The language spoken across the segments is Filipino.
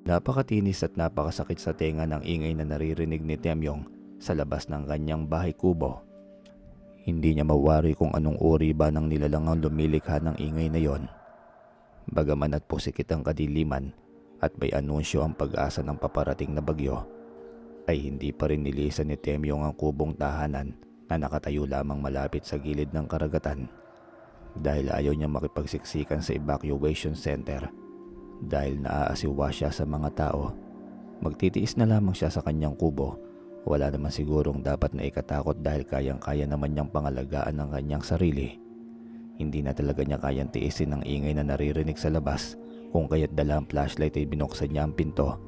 Napakatinis at napakasakit sa tenga ng ingay na naririnig ni Temyong sa labas ng kanyang bahay kubo. Hindi niya mawari kung anong uri ba ng nilalang ang lumilikha ng ingay na yon. Bagaman at pusikit ang kadiliman at may anunsyo ang pag-asa ng paparating na bagyo, ay hindi pa rin nilisan ni Temyong ang kubong tahanan na nakatayo lamang malapit sa gilid ng karagatan dahil ayaw niya makipagsiksikan sa evacuation center. Dahil naaasiwa siya sa mga tao, magtitiis na lamang siya sa kanyang kubo. Wala naman sigurong dapat na ikatakot dahil kayang-kaya naman niyang pangalagaan ang kanyang sarili. Hindi na talaga niya kayang tiisin ang ingay na naririnig sa labas, kung kaya't dala ang flashlight ay binuksan niya ang pinto.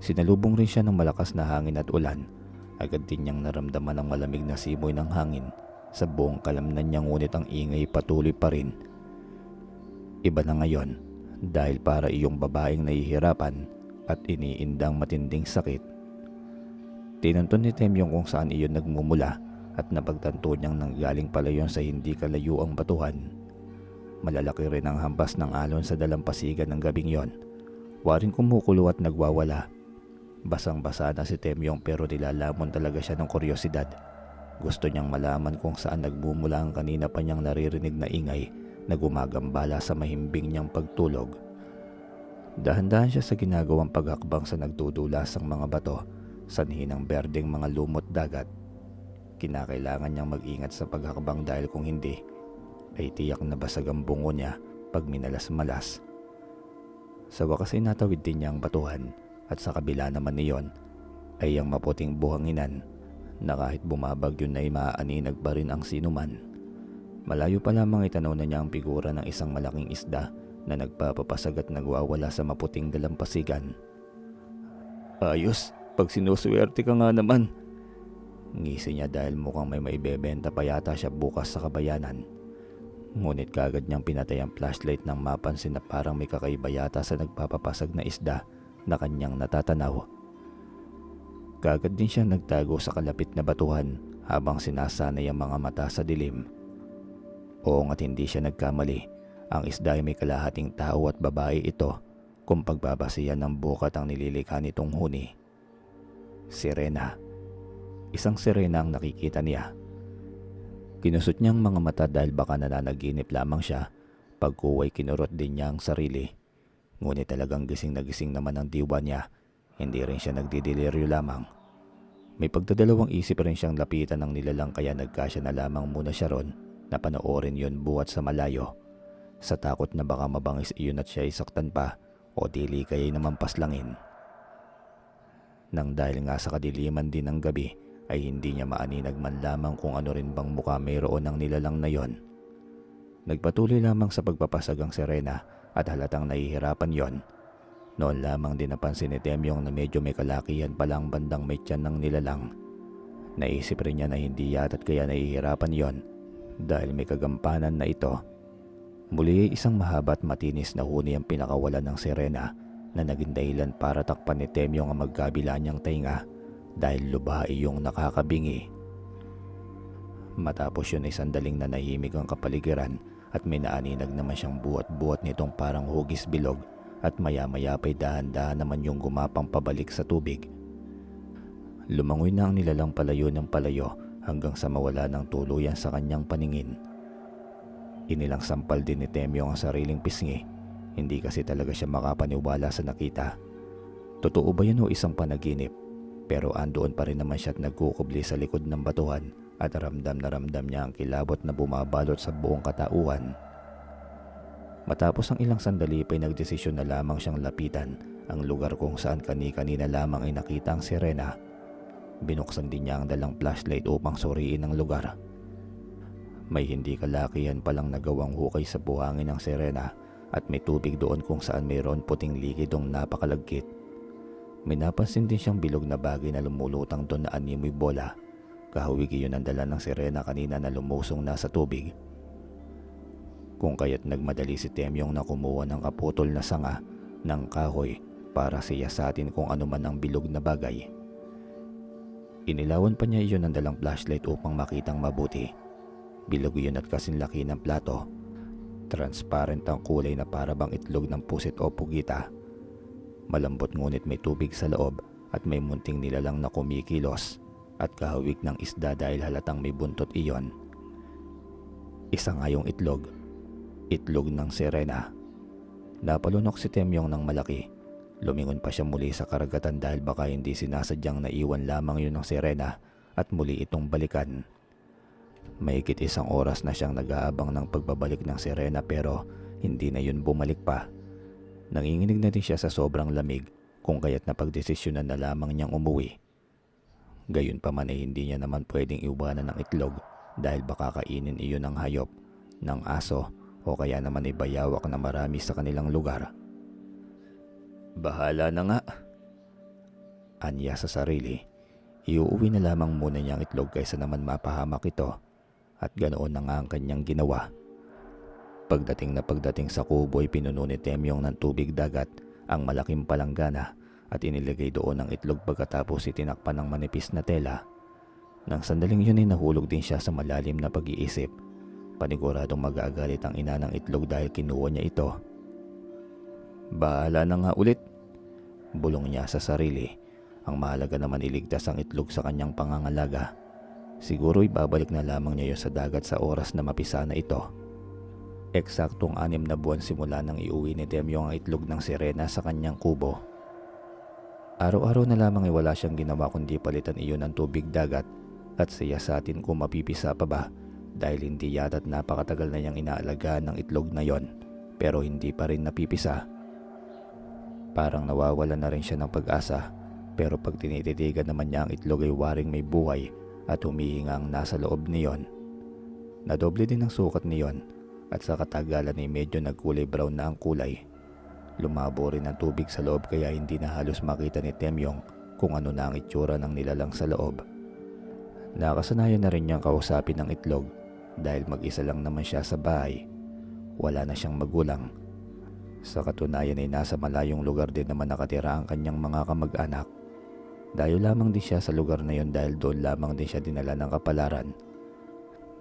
Sinalubong rin siya ng malakas na hangin at ulan. Agad din niyang naramdaman ang malamig na simoy ng hangin sa buong kalamnan niya, ngunit ang ingay patuloy pa rin. Iba na ngayon dahil para iyong babaeng nahihirapan at iniindang matinding sakit. Tinunton ni Temyong kung saan iyon nagmumula at napagtanto niyang nanggaling pala yon sa hindi kalayuang batuhan. Malalaki rin ang hampas ng alon sa dalampasigan ng gabing yon. Waring kumukulo at nagwawala. Basang-basa na si Temyong pero nilalamon talaga siya ng kuryosidad. Gusto niyang malaman kung saan nagmumula ang kanina pa niyang naririnig na ingay na gumagambala sa mahimbing niyang pagtulog. Dahan-dahan siya sa ginagawang paghakbang sa nagdudulasang mga bato, sanhi ng berdeng mga lumot dagat. Kinakailangan niyang mag-ingat sa paghakbang dahil kung hindi, ay tiyak na basag ang bungo niya pag minalas-malas. Sa wakas ay natawid din niya ang batuhan at sa kabila naman niyon ay ang maputing buhanginan na kahit bumabagyo na ay maaaninag pa rin ang sinuman. Malayo pa lamang itanaw na niya ang figura ng isang malaking isda na nagpapapasag at nagwawala sa maputing dalampasigan. "Ayos, pag sinuswerte ka nga naman." Ngisi niya dahil mukhang may maibebenta pa yata siya bukas sa kabayanan. Ngunit kagad niyang pinatay ang flashlight nang mapansin na parang may kakaiba yata sa nagpapapasag na isda na kanyang natatanaw. Kagad din siya nagtago sa kalapit na batuhan habang sinasanay ang mga mata sa dilim. Oo nga't hindi siya nagkamali. Ang isda ay may kalahating tao at babae ito kung pagbabasihan ng bukat ang nililikha nitong huni. Sirena. Isang sirena ang nakikita niya. Kinusot niyang mga mata dahil baka nananaginip lamang siya. Pagkuway kinurot din niya ang sarili. Ngunit talagang gising na gising naman ang diwa niya. Hindi rin siya nagdideliryo lamang. May pagdadalawang isip rin siyang lapitan ng nilalang kaya nagkasya na lamang muna siya ron na panoorin yon buhat sa malayo. Sa takot na baka mabangis iyon at siya isaktan pa o dili kaya'y naman paslangin. Nang dahil nga sa kadiliman din ng gabi ay hindi niya maaninag man lamang kung ano rin bang mukha mayroon ng nilalang na yon. Nagpatuloy lamang sa pagpapasag ang sirena at halatang nahihirapan yon. Noon lamang din napansin ni Temyong na medyo may kalakihan palang bandang may tiyan ng nilalang. Naisip rin niya na hindi yata't kaya nahihirapan yon dahil may kagampanan na ito. Muli ay isang mahaba at matinis na huni ang pinakawalan ng sirena na naging dahilan para takpan ni Temyong ang magkabila niyang tainga dahil lubha iyong nakakabingi. Matapos yun ay sandaling nanahimik ang kapaligiran at may naaninag naman siyang buhat-buhat nitong parang hugis bilog at maya-maya pa'y dahan-dahan naman yung gumapang pabalik sa tubig. Lumangoy na ang nilalang palayo ng palayo hanggang sa mawala ng tuluyan sa kanyang paningin. Inilang sampal din ni Temyong ang sariling pisngi. Hindi kasi talaga siya makapaniwala sa nakita. Totoo ba yan o isang panaginip? Pero andoon pa rin naman siya at nagkukubli sa likod ng batuhan at ramdam niya ang kilabot na bumabalot sa buong katauhan. Matapos ang ilang sandali pa'y nagdesisyon na lamang siyang lapitan ang lugar kung saan kani-kanina lamang ay nakita ang sirena. Binuksan din niya ang dalang flashlight upang suriin ang lugar. May hindi kalakihan palang nagawang hukay sa buhangin ng sirena at may tubig doon kung saan mayroon puting likidong napakalagkit. May napansin din siyang bilog na bagay na lumulutang doon na animoy bola. Kahawig iyon ang dala ng sirena kanina na lumusong na sa tubig. Kung kaya't nagmadali si Temyong na kumuha ng kaputol na sanga ng kahoy para siyasatin kung ano man ang bilog na bagay. Inilawan pa niya iyon ng dalang flashlight upang makitang mabuti. Bilog iyon at kasing laki ng plato. Transparent ang kulay na para bang itlog ng pusit o pugita. Malambot ngunit may tubig sa loob at may munting nilalang na kumikilos at kahawig ng isda dahil halatang may buntot iyon. Isa nga yung itlog ng sirena. Napalunok si Temyong ng malaki. Lumingon pa siya muli sa karagatan dahil baka hindi sinasadyang naiwan lamang yun ng sirena at muli itong balikan. Mahigit 1 oras na siyang nag-aabang ng pagbabalik ng sirena pero hindi na yun bumalik pa. Nanginginig na din siya sa sobrang lamig kung kaya't napagdesisyonan na lamang niyang umuwi. Gayon pa man ay hindi niya naman pwedeng iwanan ng itlog dahil baka kainin iyon ng hayop, ng aso o kaya naman ay bayawak na marami sa kanilang lugar. Bahala na nga, anya sa sarili. Iuuwi na lamang muna niya ang itlog kaysa naman mapahamak ito at ganoon na nga ang kanyang ginawa. Pagdating sa kubo ay pinuno ni Temyong ng tubig dagat ang malaking palanggana at inilagay doon ang itlog pagkatapos itinakpan ng manipis na tela. Nang sandaling yun ay nahulog din siya sa malalim na pag-iisip. Paniguradong mag-aagalit ang ina ng itlog dahil kinuha niya ito. Bahala na nga ulit, bulong niya sa sarili. Ang mahalaga naman iligtas ang itlog sa kanyang pangangalaga. Siguro ibabalik na lamang niya yun sa dagat sa oras na mapisa na ito. Eksaktong 6 na buwan simula nang iuwi ni Temyong ang itlog ng sirena sa kanyang kubo. Araw-araw na lamang ay wala siyang ginawa kundi palitan iyon ng tubig dagat at siyasatin kung mapipisa pa ba dahil hindi yata't napakatagal na niyang inaalagaan ng itlog na yon pero hindi pa rin napipisa. Parang nawawala na rin siya ng pag-asa pero pag tinititigan naman niya ang itlog ay waring may buhay at humihinga ang nasa loob niyon. Nadoble din ang sukat niyon at sa katagalan ay medyo nagkulay brown na ang kulay. Lumabo rin ang tubig sa loob kaya hindi na halos makita ni Temyong kung ano na ang itsura ng nilalang sa loob. Nakasanayan na rin niyang kausapin ng itlog dahil mag-isa lang naman siya sa bahay. Wala na siyang magulang. Sa katunayan ay nasa malayong lugar din naman nakatira ang kanyang mga kamag-anak. Dayo lamang din siya sa lugar na yon dahil doon lamang din siya dinala ng kapalaran.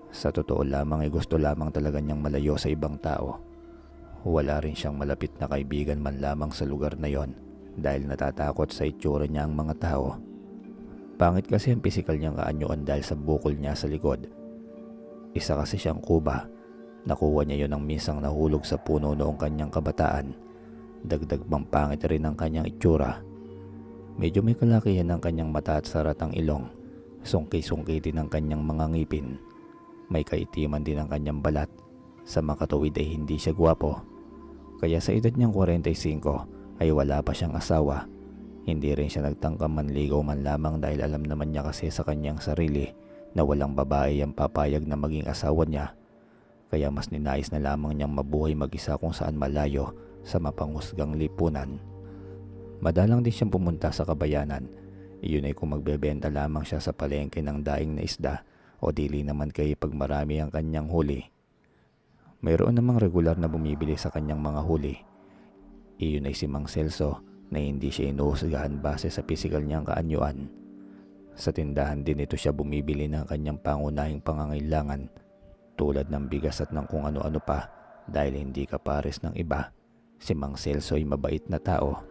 Sa totoo lamang ay gusto lamang talaga niyang malayo sa ibang tao. Wala rin siyang malapit na kaibigan man lamang sa lugar na yon dahil natatakot sa itsura niya ang mga tao. Pangit kasi ang pisikal niyang kaanyuan dahil sa bukol niya sa likod. Isa kasi siyang kuba. Nakuha niya yon ng minsang nahulog sa puno noong kanyang kabataan. Dagdag pang pangit rin ang kanyang itsura. Medyo may kalakihan ng kanyang mata at sarat ang ilong. Sungki-sungki din ang kanyang mga ngipin. May kaitiman din ang kanyang balat. Sa makatuwid ay hindi siya gwapo. Kaya sa edad niyang 45 ay wala pa siyang asawa. Hindi rin siya nagtangkang manligaw man lamang dahil alam naman niya kasi sa kanyang sarili na walang babae ang papayag na maging asawa niya. Kaya mas ninais na lamang niyang mabuhay mag-isa kung saan malayo sa mapanghusgang lipunan. Madalang din siyang pumunta sa kabayanan. Iyon ay kung magbebenta lamang siya sa palengke ng daing na isda o dili naman kay pag marami ang kanyang huli. Mayroon namang regular na bumibili sa kanyang mga huli. Iyon ay si Mang Celso na hindi siya inuhusgahan base sa pisikal niyang kaanyuan. Sa tindahan din ito siya bumibili ng kanyang pangunahing pangangailangan tulad ng bigas at ng kung ano-ano pa dahil hindi kapares ng iba. Si Mang Celso ay mabait na tao.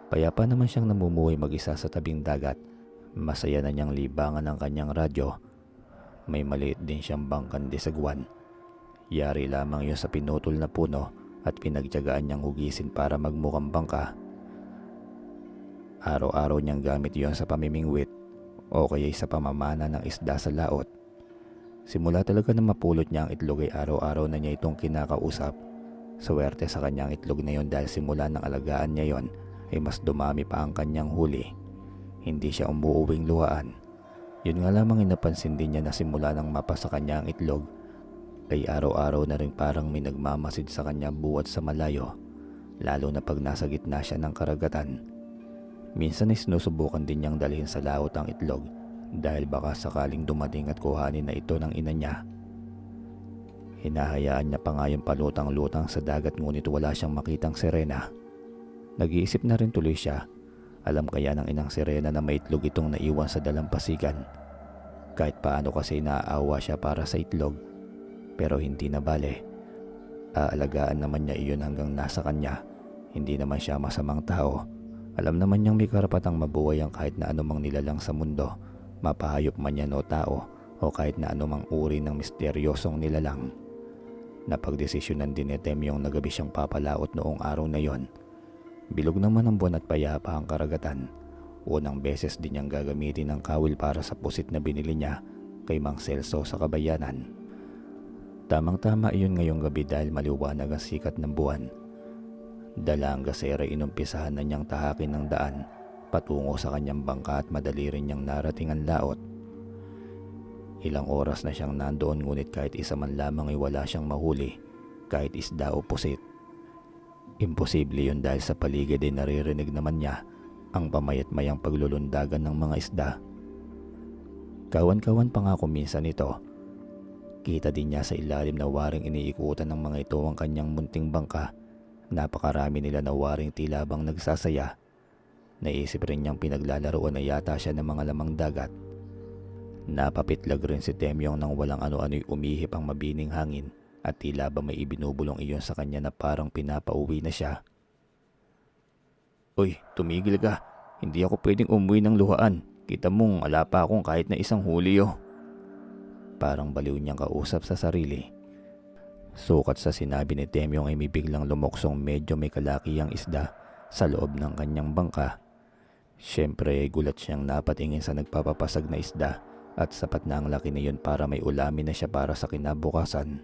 Payapa naman siyang namumuhay mag-isa sa tabing dagat. Masaya na niyang libangan ang kanyang radyo. May maliit din siyang bangkan de sagwan. Yari lamang yun sa pinutol na puno at pinagtiyagaan niyang hugisin para magmukhang bangka. Araw-araw niyang gamit yon sa pamimingwit o kaya sa pamamana ng isda sa laot. Simula talaga na mapulot niya ang itlog ay araw-araw na niya itong kinakausap. Swerte sa kanyang itlog na yon dahil simula ng alagaan niya yon ay mas dumami pa ang kanyang huli. Hindi siya umuuwing luhaan. Yun nga lamang inapansin din niya na simula nang mapa sa kanya ang itlog ay araw-araw na rin parang may nagmamasid sa kanya buwat sa malayo, lalo na pag nasa gitna siya ng karagatan. Minsan ay sinusubukan din niyang dalhin sa laot ang itlog dahil baka sakaling dumating at kuhanin na ito ng ina niya. Hinahayaan niya pa nga yung palutang-lutang sa dagat ngunit wala siyang makitang sirena. Nag-iisip na rin tuloy siya. Alam kaya ng inang sirena na may itlog itong naiwan sa dalampasigan. Kahit paano kasi naaawa siya para sa itlog. Pero hindi na bale. Aalagaan naman niya iyon hanggang nasa kanya. Hindi naman siya masamang tao. Alam naman niyang may karapatang mabuhay ang kahit na anumang nilalang sa mundo, mapahayop man yan o tao o kahit na anumang uri ng misteryosong nilalang. Napagdesisyonan din ni Temyong na gabi siyang papalaot noong araw na yon. Bilog naman ang buwan at payapa ang karagatan. Unang beses din niyang gagamitin ang kawil para sa pusit na binili niya kay Mang Celso sa Kabayanan. Tamang-tama iyon ngayong gabi dahil maliwanag ang sikat ng buwan. Dala ang gasera, inumpisahan na niyang tahakin ng daan patungo sa kanyang bangka at madali rin niyang narating ang laot. Ilang oras na siyang nandoon ngunit kahit isa man lamang ay wala siyang mahuli, kahit isda o pusit. Imposible yun dahil sa paligid ay naririnig naman niya ang pamayat-mayang paglulundagan ng mga isda. Kawan-kawan pa nga kuminsan ito. Kita din niya sa ilalim na waring iniikutan ng mga ito ang kanyang munting bangka. Napakarami nila na waring tila bang nagsasaya. Naisip rin niyang pinaglalaroan na yata siya ng mga lamang dagat. Napapitlag rin si Temyong nang walang ano-ano'y umihip ang mabining hangin at tila ba may ibinubulong iyon sa kanya na parang pinapauwi na siya. "Uy, tumigil ka. Hindi ako pwedeng umuwi ng luhaan. Kita mong ala pa akong kahit na isang huli oh." Parang baliw niyang kausap sa sarili. Sukat sa sinabi ni Temyong ay may biglang lumoksong medyo may kalakihang isda sa loob ng kanyang bangka. Siyempre ay gulat siyang napatingin sa nagpapapasag na isda at sapat na ang laki na yun para may ulamin na siya para sa kinabukasan.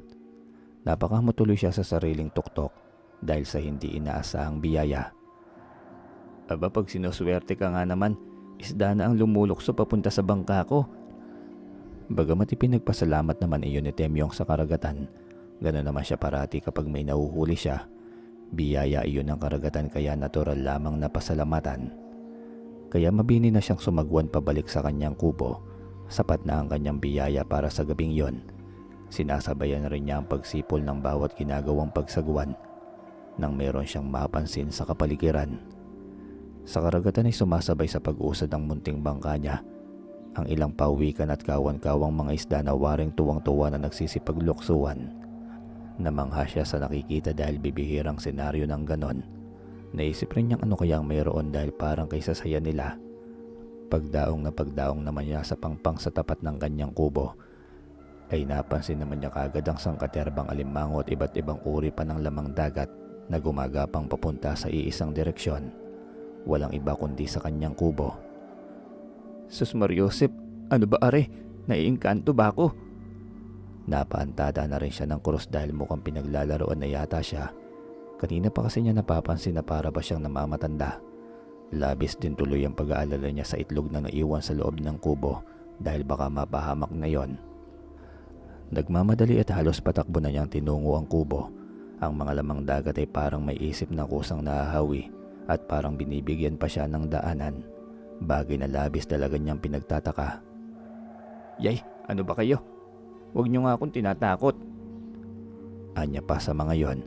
Napakamutuloy siya sa sariling tuktok dahil sa hindi inaasahang biyaya. "Aba, pag sinuswerte ka nga naman, isda na ang lumulokso papunta sa bangka ko." Bagamat ipinagpasalamat naman iyon ni Temyong sa karagatan, gano'n naman siya parati kapag may nahuhuli siya. Biyaya iyon ng karagatan kaya natural lamang na pasalamatan. Kaya mabini na siyang sumagwan pabalik sa kanyang kubo. Sapat na ang kanyang biyaya para sa gabing yon. Sinasabayan rin niya ang pagsipol ng bawat ginagawang pagsagwan nang meron siyang mapansin sa kapaligiran. Sa karagatan ay sumasabay sa pag-usad ang munting bangka niya ang ilang pawikan at kawan-kawang mga isda na waring tuwang-tuwa na nagsisipagluksuan. Namangha siya sa nakikita dahil bibihirang senaryo ng ganon. Naisip rin niyang ano kayang mayroon dahil parang kaysa saya nila. Pagdaong naman niya sa pangpang sa tapat ng kanyang kubo, ay napansin naman niya kagad ang sangkaterbang alimango at iba't ibang uri pa ng lamang dagat na gumagapang papunta sa iisang direksyon. Walang iba kundi sa kanyang kubo. "Sus Mariosep, ano ba are? Naiingkanto ba ako?" Napaantada na rin siya ng krus dahil mukhang pinaglalaroan na yata siya. Kanina pa kasi niya napapansin na para ba siyang namamatanda. Labis din tuloy ang pag-aalala niya sa itlog na naiwan sa loob ng kubo dahil baka mapahamak na yon. Nagmamadali at halos patakbo na niyang tinungo ang kubo. Ang mga lamang dagat ay parang may isip na kusang nahahawi at parang binibigyan pa siya ng daanan. Bagay na labis talaga niyang pinagtataka. "Yay, ano ba kayo? Huwag niyo nga akong tinatakot." Anya pa sa mga yon.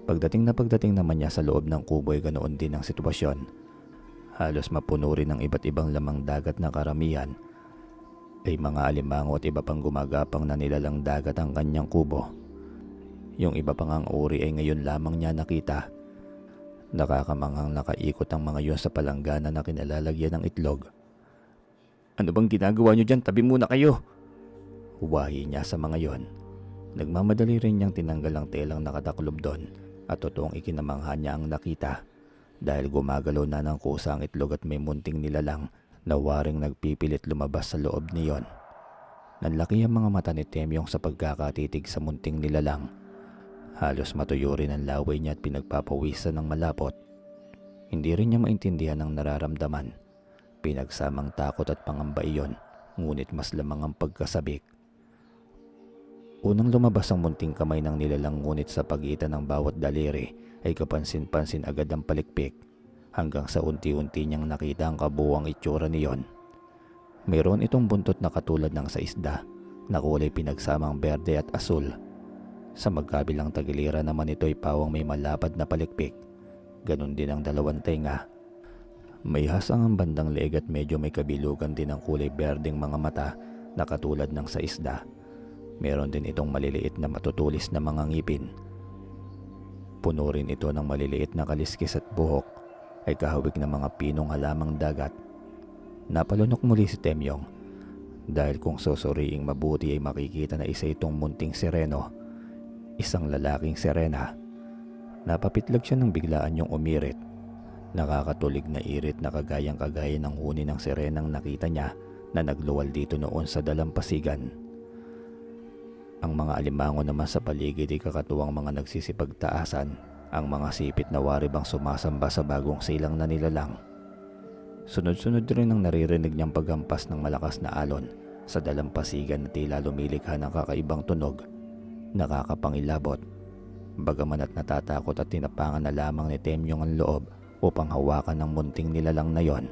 Pagdating naman niya sa loob ng kubo ay ganoon din ang sitwasyon. Halos mapuno rin ng iba't ibang lamang dagat na karamihan ay mga alimango at iba pang gumagapang na nilalang dagat ang kanyang kubo. Yung iba pang ang uri ay ngayon lamang niya nakita. Nakakamanghang nakaikot ang mga yon sa palanggana na kinalalagyan ng itlog. "Ano bang ginagawa niyo dyan? Tabi muna kayo!" Huwahi niya sa mga yon. Nagmamadali rin niyang tinanggal ang telang nakataklob doon at totoong ikinamangha niya ang nakita dahil gumagalaw na ng kusa ang itlog at may munting nilalang na waring nagpipilit lumabas sa loob niyon. Nanlaki ang mga mata ni Temyong sa pagkakatitig sa munting nilalang. Halos matuyo rin ang laway niya at pinagpapawisan ng malapot. Hindi rin niya maintindihan ang nararamdaman. Pinagsamang takot at pangamba iyon, ngunit mas lamang ang pagkasabik. Unang lumabas ang munting kamay ng nilalang ngunit sa pagitan ng bawat daliri ay kapansin-pansin agad ang palikpik hanggang sa unti-unti niyang nakita ang kabuuang itsura niyon. Mayroon itong buntot na katulad ng sa isda na kulay pinagsamang berde at asul. Sa magkabilang tagiliran naman ito ay pawang may malapad na palikpik. Ganon din ang dalawang tenga. May hasang ang bandang leeg at medyo may kabilugan din ang kulay berdeng mga mata na katulad ng sa isda. Meron din itong maliliit na matutulis na mga ngipin. Puno rin ito ng maliliit na kaliskis at buhok ay kahawig ng mga pinong halamang dagat. Napalunok muli si Temyong dahil kung susuriing mabuti ay makikita na isa itong munting sireno, isang lalaking sirena. Napapitlag siya nang biglaan yung umirit. Nakakatulig na irit na kagayang-kagaya ng huni ng sirenang nakita niya na nagluwal dito noon sa dalampasigan. Ang mga alimango naman sa paligid ay kakatuwang mga nagsisipagtaasan, ang mga sipit na waribang sumasamba sa bagong silang na nilalang. Sunod-sunod rin ang naririnig niyang paghampas ng malakas na alon sa dalampasigan na tila lumilikha ng kakaibang tunog. Nakakapangilabot. Bagaman at natatakot at tinapangan na lamang ni Temyong ang loob upang hawakan ng munting nilalang na yon.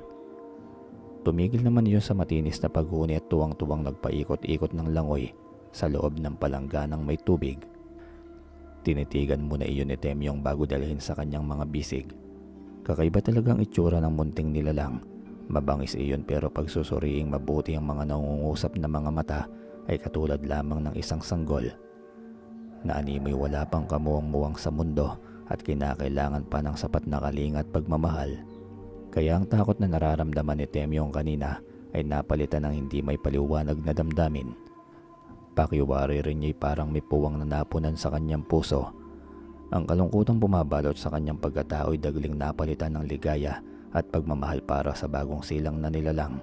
Tumigil naman iyon sa matinis na paghuni at tuwang-tuwang nagpaikot-ikot ng langoy sa loob ng palangganang may tubig. Tinitigan muna iyon ni Temyong bago dalhin sa kanyang mga bisig. Kakaiba talagang itsura ng munting nilalang. Mabangis iyon pero pag susuriing mabuti ang mga nangungusap na mga mata ay katulad lamang ng isang sanggol. Naanimoy wala pang kamuwang-muwang sa mundo at kinakailangan pa ng sapat na kalinga at pagmamahal. Kaya ang takot na nararamdaman ni Temyong kanina ay napalitan ng hindi may paliwanag na damdamin. Pakiwari rin niya'y parang may puwang na napunan sa kanyang puso. Ang kalungkutang bumabalot sa kanyang pagkatao ay dagling napalitan ng ligaya at pagmamahal para sa bagong silang na nilalang.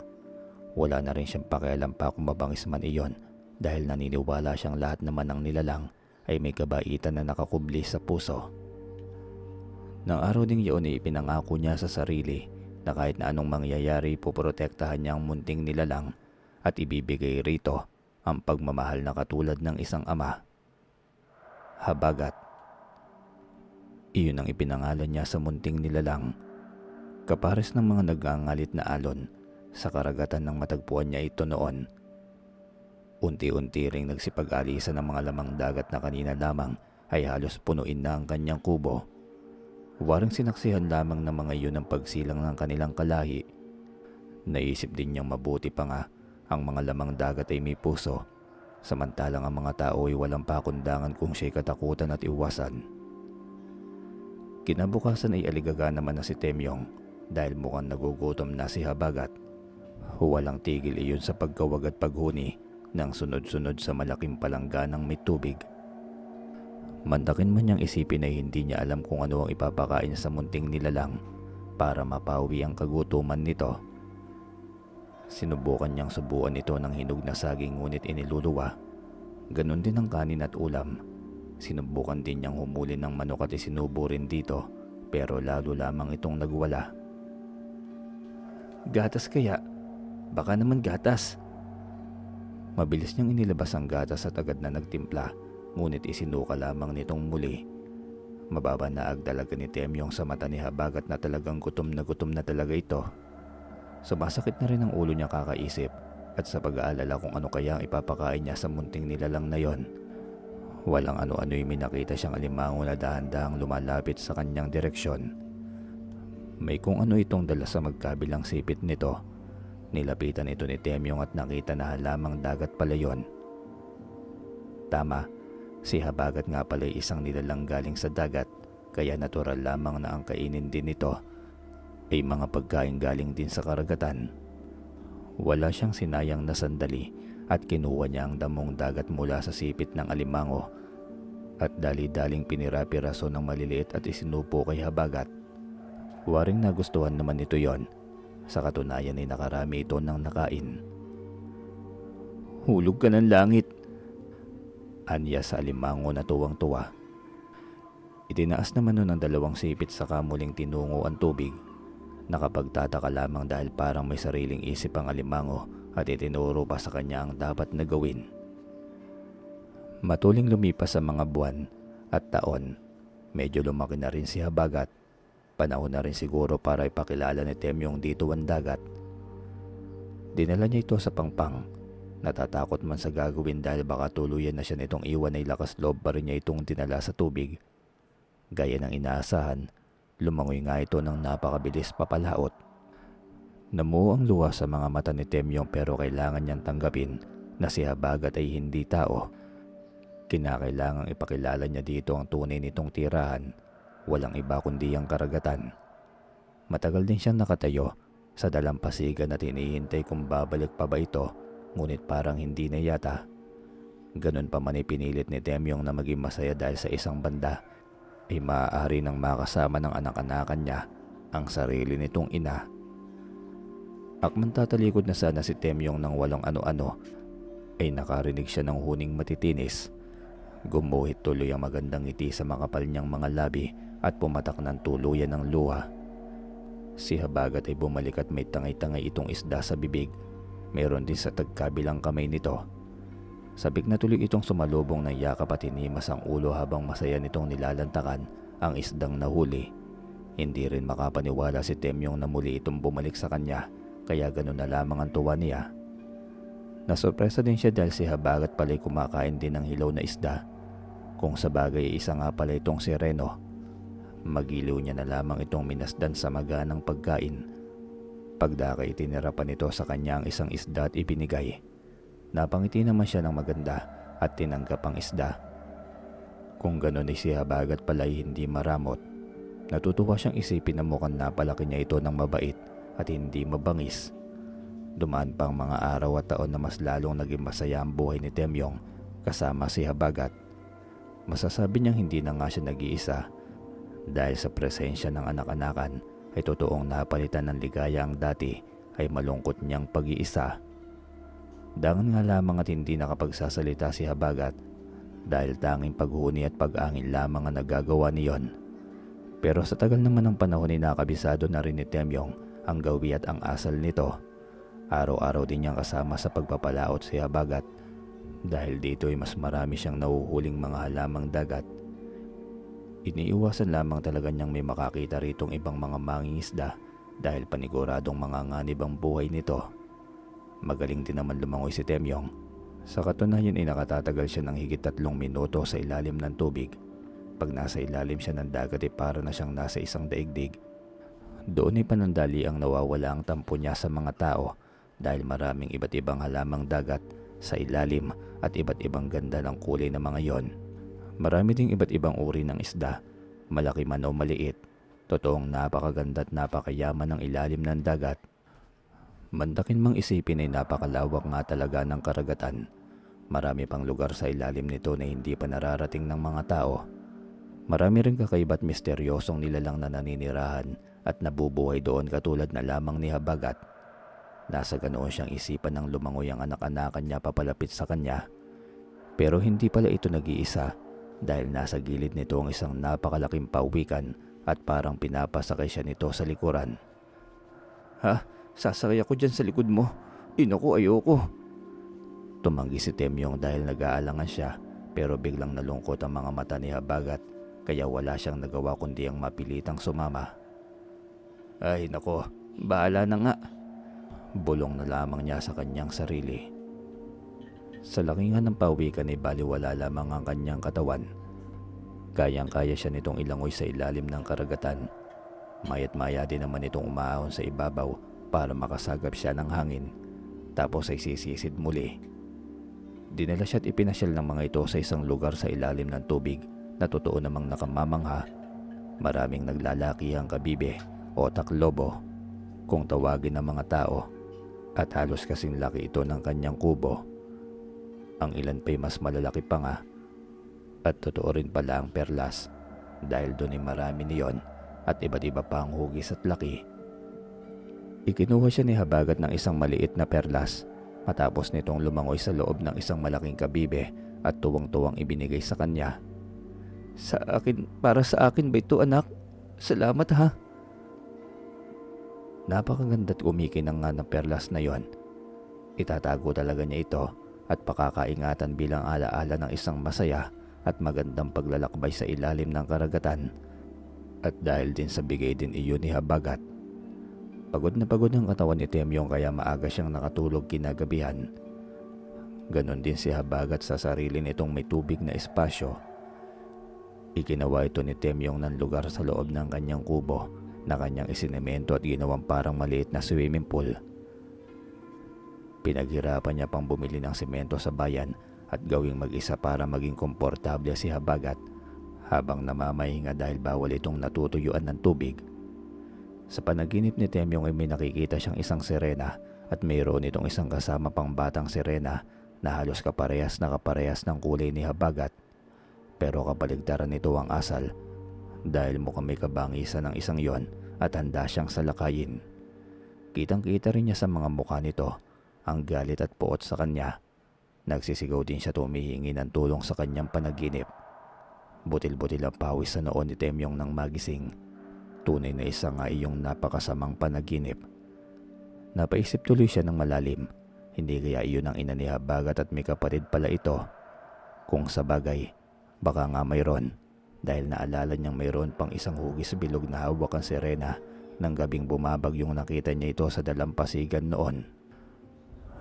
Wala na rin siyang pakialam pa kung mabangis man iyon dahil naniniwala siyang lahat naman ng nilalang ay may kabaitan na nakakubli sa puso. Nang araw ding iyon ay ipinangako niya sa sarili na kahit na anong mangyayari poprotektahan niya ang munting nilalang at ibibigay rito ang pagmamahal na katulad ng isang ama. Habagat. Iyon ang ipinangalan niya sa munting nilalang. Kapares ng mga nagangalit na alon sa karagatan ng matagpuan niya ito noon. Unti-unti ring nagsipag-alisan ng mga lamang dagat na kanina lamang ay halos punuin na ang kanyang kubo. Waring sinaksihan lamang ng mga iyon ang pagsilang ng kanilang kalahi. Naisip din niyang mabuti pa nga ang mga lamang dagat ay may puso, samantalang ang mga tao ay walang pakundangan kung siya'y katakutan at iwasan. Kinabukasan ay aligaga naman na si Temyong dahil mukhang nagugutom na si Habagat. Walang tigil iyon sa pagkawag at paghuni ng sunod-sunod sa malaking palangganang may tubig. Mandakin man niyang isipin ay hindi niya alam kung ano ang ipapakain sa munting nilalang para mapawi ang kagutuman nito. Sinubukan niyang subuan ito ng hinog na saging ngunit iniluluwa. Ganon din ang kanin at ulam. Sinubukan din niyang humuli ng manok at isinubo rin dito pero lalo lamang itong nagwala. Gatas kaya? Baka naman gatas. Mabilis niyang inilabas ang gatas at agad na nagtimpla, ngunit isinuka lamang nitong muli. Mababa na agdalaga ni Temyong sa mata ni Habagat na talagang gutom na talaga ito. Sumasakit na rin ang ulo niya kakaisip at sa pag-aalala kung ano kaya ang ipapakain niya sa munting nilalang na yon. Walang ano-ano'y minakita siyang alimango na dahan-dahang lumalapit sa kanyang direksyon. May kung ano itong dala sa magkabilang sipit nito. Nilapitan ito ni Temyong at nakita na halamang dagat pala yon. Tama, si Habagat nga pala isang nilalang galing sa dagat, kaya natural lamang na ang kainin din nito ay mga pagkain galing din sa karagatan. Wala siyang sinayang na sandali at kinuha niya ang damong dagat mula sa sipit ng alimango at dali-daling pinira-piraso ng maliliit at isinupo kay Habagat. Waring nagustuhan naman nito yon. Sa katunayan ay nakarami ito ng nakain. Hulog ka ng langit, anya sa alimango na tuwang-tuwa. Itinaas naman nun ang dalawang sipit saka muling tinungo ang tubig. Nakapagtataka lamang dahil parang may sariling isip ang alimango at itinuro pa sa kanya ang dapat na gawin. Matuling lumipas sa mga buwan at taon, medyo lumaki na rin si Habagat. Panahon na rin siguro para ipakilala ni Temyong dito ang dagat. Dinala niya ito sa pangpang. Natatakot man sa gagawin dahil baka tuluyan na siya nitong iwan ay lakas loob pa rin niya itong dinala sa tubig. Gaya ng inaasahan, lumangoy nga ito ng napakabilis papalaot. Namuo ang luha sa mga mata ni Temyong pero kailangan niyang tanggapin na si Habagat ay hindi tao. Kinakailangang ipakilala niya dito ang tunay nitong tirahan walang iba kundi ang karagatan. Matagal din siyang nakatayo sa dalampasigan at hinihintay kung babalik pa ba ito, ngunit parang hindi na yata. Ganun pa man ay pinilit ni Temyong na maging masaya dahil sa isang banda ay maaari nang makasama ng anak-anakan niya ang sarili nitong ina. Akman tatalikod na sana si Temyong nang walang ano-ano ay nakarinig siya ng huning matitinis. Gumuhit tuloy ang magandang ngiti sa makapal niyang mga labi at pumatak ng tuluyan ng luha. Si Habagat ay bumalik at may tangay-tangay itong isda sa bibig. Meron din sa tagkabilang kamay nito. Sabik na tuloy itong sumalubong ng yakap at hinimas ang ulo habang masaya nitong nilalantakan ang isdang nahuli. Hindi rin makapaniwala si Temyong na muli itong bumalik sa kanya, kaya ganun na lamang ang tuwa niya. Nasurpresa din siya dahil si Habagat pala'y kumakain din ng hilaw na isda. Kung sa bagay isa nga pala itong si Reno. Magiliw niya na lamang itong minasdan sa maganang pagkain. Pagdakay tinira pa nito sa kanya ang isang isda at ibinigay. Napangiti naman siya ng maganda at tinanggap ang isda. Kung ganun ay si Habagat pala'y hindi maramot. Natutuwa siyang isipin na mukhang napalaki niya ito ng mabait at hindi mabangis. Dumaan pa ang mga araw at taon na mas lalong naging masaya ang buhay ni Temyong kasama si Habagat. Masasabi niyang hindi na nga siya nag-iisa dahil sa presensya ng anak-anakan ay totoong napalitan ng ligaya ang dati ay malungkot niyang pag-iisa. Dangan nga lamang at hindi nakapagsasalita si Habagat dahil tanging paghuni at pag-angin lamang ang nagagawa niyon. Pero sa tagal naman ng panahon ay nakabisado na rin ni Temyong ang gawi at ang asal nito. Araw-araw din niyang kasama sa pagpapalaot si Habagat dahil dito ay mas marami siyang nahuhuling mga halamang dagat. Iniiwasan lamang talaga niyang may makakita ritong ibang mga mangingisda dahil paniguradong manganganib ang buhay nito. Magaling din naman lumangoy si Temyong. Sa katunayan ay nakatatagal siya ng higit 3 minuto sa ilalim ng tubig. Pag nasa ilalim siya ng dagat ay para na siyang nasa isang daigdig. Doon ay panandali ang nawawala ang tampo niya sa mga tao dahil maraming iba't ibang halamang dagat sa ilalim at iba't ibang ganda ng kulay ng mga yon. Marami ding iba't ibang uri ng isda, malaki man o maliit. Totoong napakaganda at napakayaman ng ilalim ng dagat. Mandakin mang isipin ay napakalawak nga talaga ng karagatan. Marami pang lugar sa ilalim nito na hindi pa nararating ng mga tao. Marami ring kakaiba't misteryosong nilalang na naninirahan at nabubuhay doon katulad na lamang ni Habagat. Nasa ganoon siyang isipan ng lumangoy ang anak-anakan niya papalapit sa kanya. Pero hindi pala ito nag-iisa dahil nasa gilid nito ang isang napakalaking pawikan at parang pinapasakay siya nito sa likuran. "Ha? Sasakay ako dyan sa likod mo? Naku, ayoko." Tumanggi si Temyong dahil nag-aalangan siya pero biglang nalungkot ang mga mata ni Habagat kaya wala siyang nagawa kundi ang mapilitang sumama. "Ay nako, bahala na nga." Bulong na lamang niya sa kanyang sarili. Sa lakingan ng pawikan ay baliwala lamang ang kanyang katawan. Kayang-kaya siya nitong ilangoy sa ilalim ng karagatan. Maya't maya din naman itong umaahon sa ibabaw para makasagap siya ng hangin. Tapos ay sisisid muli. Dinala siya at ipinasyal ng mga ito sa isang lugar sa ilalim ng tubig na totoo namang nakamamangha. Maraming naglalaki ang kabibe o taklobo kung tawagin ng mga tao at halos kasing laki ito ng kanyang kubo. Ang ilan pa'y mas malalaki pa nga at totoo rin pala ang perlas dahil doon ay marami niyon at iba't iba pa ang hugis at laki. Ikinuha siya ni Habagat ng isang maliit na perlas matapos nitong lumangoy sa loob ng isang malaking kabibe at tuwang-tuwang ibinigay sa kanya. "Sa akin, para sa akin ba ito, anak? Salamat ha." Napakaganda't umikinang nga ng perlas na yon. Itatago talaga niya ito at pakakaingatan bilang alaala ng isang masaya at magandang paglalakbay sa ilalim ng karagatan. At dahil din sa bigay din iyon ni Habagat. Pagod na pagod ang katawan ni Temyong kaya maaga siyang nakatulog kinagabihan. Ganon din si Habagat sa sarili nitong may tubig na espasyo. Iginawa ito ni Temyong ng lugar sa loob ng kanyang kubo na kanyang isinemento at ginawang parang maliit na swimming pool. Pinaghirapan niya pang bumili ng semento sa bayan at gawing mag-isa para maging komportable si Habagat habang namamahinga dahil bawal itong natutuyuan ng tubig. Sa panaginip ni Temyong ay may nakikita siyang isang sirena at mayroon itong isang kasama pang batang sirena na halos kaparehas ng kulay ni Habagat. Pero kabaligtaran nito ang asal dahil mukhang may kabangisan ng isang yon at handa siyang salakayin. Kitang-kita rin niya sa mga mukha nito ang galit at puot sa kanya. Nagsisigaw din siya tumihingi ng tulong sa kanyang panaginip. Butil-butil ang pawis sa noon ni Temyong nang magising. Tunay na isa nga iyong napakasamang panaginip. Napaisip tuloy siya ng malalim. Hindi kaya iyon ang ina ni Habagat at may kapatid pala ito? Kung sa bagay, baka nga mayroon dahil naalala niyang mayroon pang isang hugis bilog na hawak ang sirena nang gabing bumabagyong nakita niya ito sa dalampasigan noon.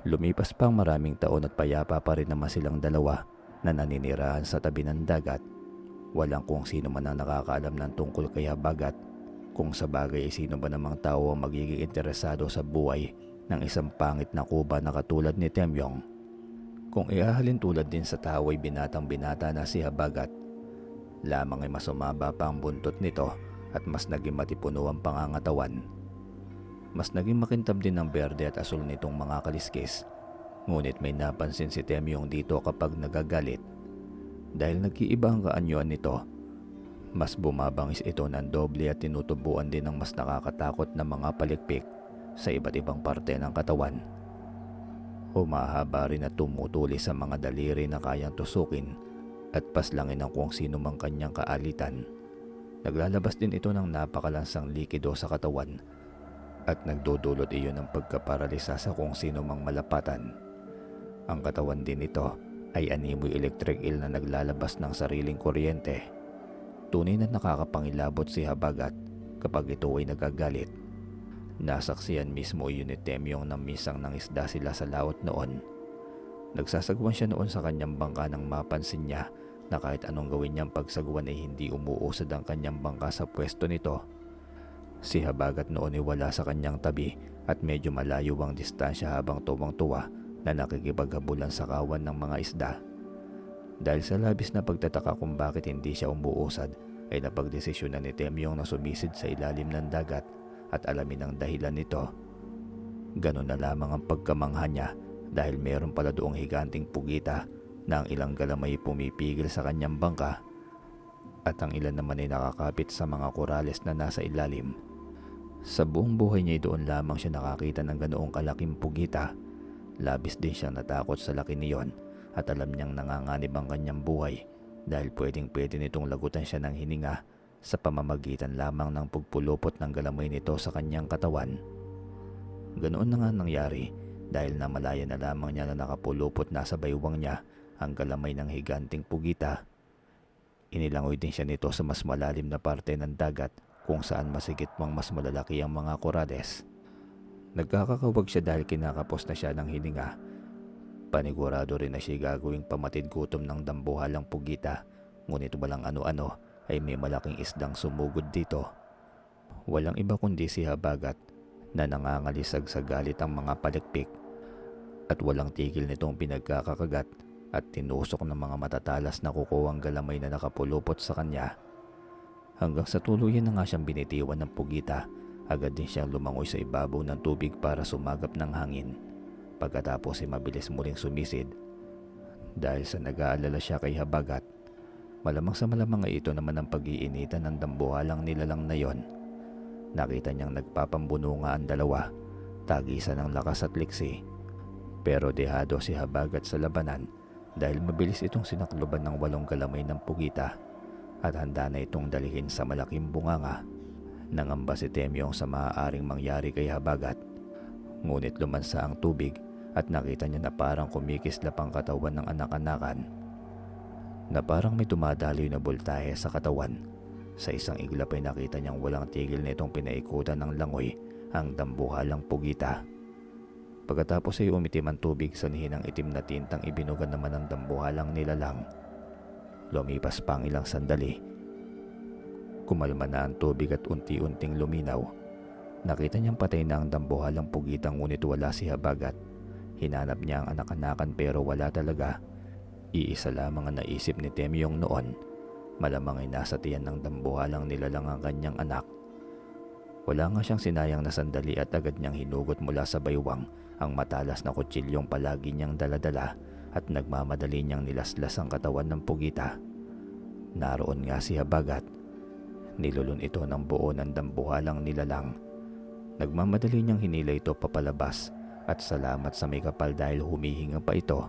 Lumipas pang maraming taon at payapa pa rin naman silang dalawa na naninirahan sa tabi ng dagat. Walang kung sino man ang nakakaalam ng tungkol kay Habagat. Kung sa bagay sino ba namang tao ang magiging interesado sa buhay ng isang pangit na kuba na katulad ni Temyong. Kung iahalin tulad din sa tao ay binatang binata na si Habagat, lamang ay mas umaba pa ang buntot nito at mas naging matipuno ang pangangatawan. Mas naging makintab din ang berde at asul nitong mga kaliskis. Ngunit may napansin si Temyong dito kapag nagagalit. Dahil nag-iiba ang kaanyuan nito, mas bumabangis ito ng doble at tinutubuan din ng mas nakakatakot na mga palikpik sa iba't ibang parte ng katawan. Humahaba rin at tumutuli sa mga daliri na kayang tusukin at paslangin ng kung sino mang kanyang kaalitan. Naglalabas din ito ng napakalansang likido sa katawan at nagdudulot iyon ng pagkaparalisa sa kung sino mang malapatan. Ang katawan din nito ay animoy electric eel na naglalabas ng sariling kuryente. Tunay na nakakapangilabot si Habagat kapag ito ay nagagalit. Nasaksiyan mismo yun ni Temyong na misang nangisda sila sa laot noon. Nagsasagwan siya noon sa kanyang bangka nang mapansin niya na kahit anong gawin niyang pagsagwan ay hindi umuusad ang kanyang bangka sa pwesto nito. Si Habagat noon ay wala sa kanyang tabi at medyo malayo ang distansya habang tuwang-tuwa na nakikipaghabulan sa kawan ng mga isda. Dahil sa labis na pagtataka kung bakit hindi siya umuusad, ay napagdesisyonan ni Temyong na sumisid sa ilalim ng dagat at alamin ang dahilan nito. Ganun na lamang ang pagkamangha niya dahil meron pala doong higanting pugita na ang ilang galamay pumipigil sa kanyang bangka at ang ilan naman ay nakakapit sa mga korales na nasa ilalim. Sa buong buhay niya doon lamang siya nakakita ng ganoong kalaking pugita. Labis din siyang natakot sa laki niyon at alam niyang nanganganib ang kanyang buhay dahil pwedeng-pwede nitong lagutan siya ng hininga sa pamamagitan lamang ng pagpulupot ng galamay nito sa kanyang katawan. Ganoon na nga nangyari dahil namalaya na lamang niya na nakapulupot na sa baywang niya ang galamay ng higanting pugita. Inilangoy din siya nito sa mas malalim na parte ng dagat kung saan masigit pang mas malalaki ang mga korales. Nagkakakawag siya dahil kinakapos na siya ng hininga. Panigurado rin na siya gagawing pamatid gutom ng dambuhalang pugita, ngunit walang ano-ano ay may malaking isdang sumugod dito. Walang iba kundi si Habagat na nangangalisag sa galit ang mga palikpik at walang tigil nitong pinagkakakagat at tinusok ng mga matatalas na kukuwang galamay na nakapulupot sa kanya. Hanggang sa tuluyan na nga siyang binitiwan ng pugita, agad din siyang lumangoy sa ibabaw ng tubig para sumagap ng hangin. Pagkatapos ay mabilis muling sumisid. Dahil sa nag-aalala siya kay Habagat, malamang sa malamang ay ito naman ang pag-iinitan ng dambuhalang nilalang na yon. Nakita niyang nagpapambununga ang dalawa, tagisan ng lakas at liksi. Pero dehado si Habagat sa labanan dahil mabilis itong sinakluban ng 8 galamay ng pugita at handa na itong dalhin sa malaking bunganga. Nangamba si Temyong sa maaaring mangyari kay Habagat. Ngunit lumansa ang tubig at nakita niya na parang kumikislap ang katawan ng anak-anakan. Na parang may dumadaloy na boltahe sa katawan. Sa isang iglap ay nakita niyang walang tigil na itong pinaikutan ng langoy ang dambuhalang pugita. Pagkatapos ay umitim ang tubig sa nihinang itim na tintang ibinugan naman ng dambuhalang nilalang. Lumipas pa ang ilang sandali. Kumalma na ang tubig at unti-unting luminaw. Nakita niyang patay na ang dambuhalang pugita ngunit wala si Habagat. Hinanap niya ang anak-anakan pero wala talaga. Iisa lamang ang naisip ni Temyong noon. Malamang ay nasa tiyan ng dambuhalang nilalang ang kanyang anak. Wala nga siyang sinayang na sandali at agad niyang hinugot mula sa baywang ang matalas na kutsilyong palagi niyang daladala at nagmamadali niyang nilaslas ang katawan ng pugita. Naroon nga si Habagat. Nilulun ito ng buo ng dambuhalang nilalang. Nagmamadali niyang hinila ito papalabas at salamat sa may kapal dahil humihinga pa ito.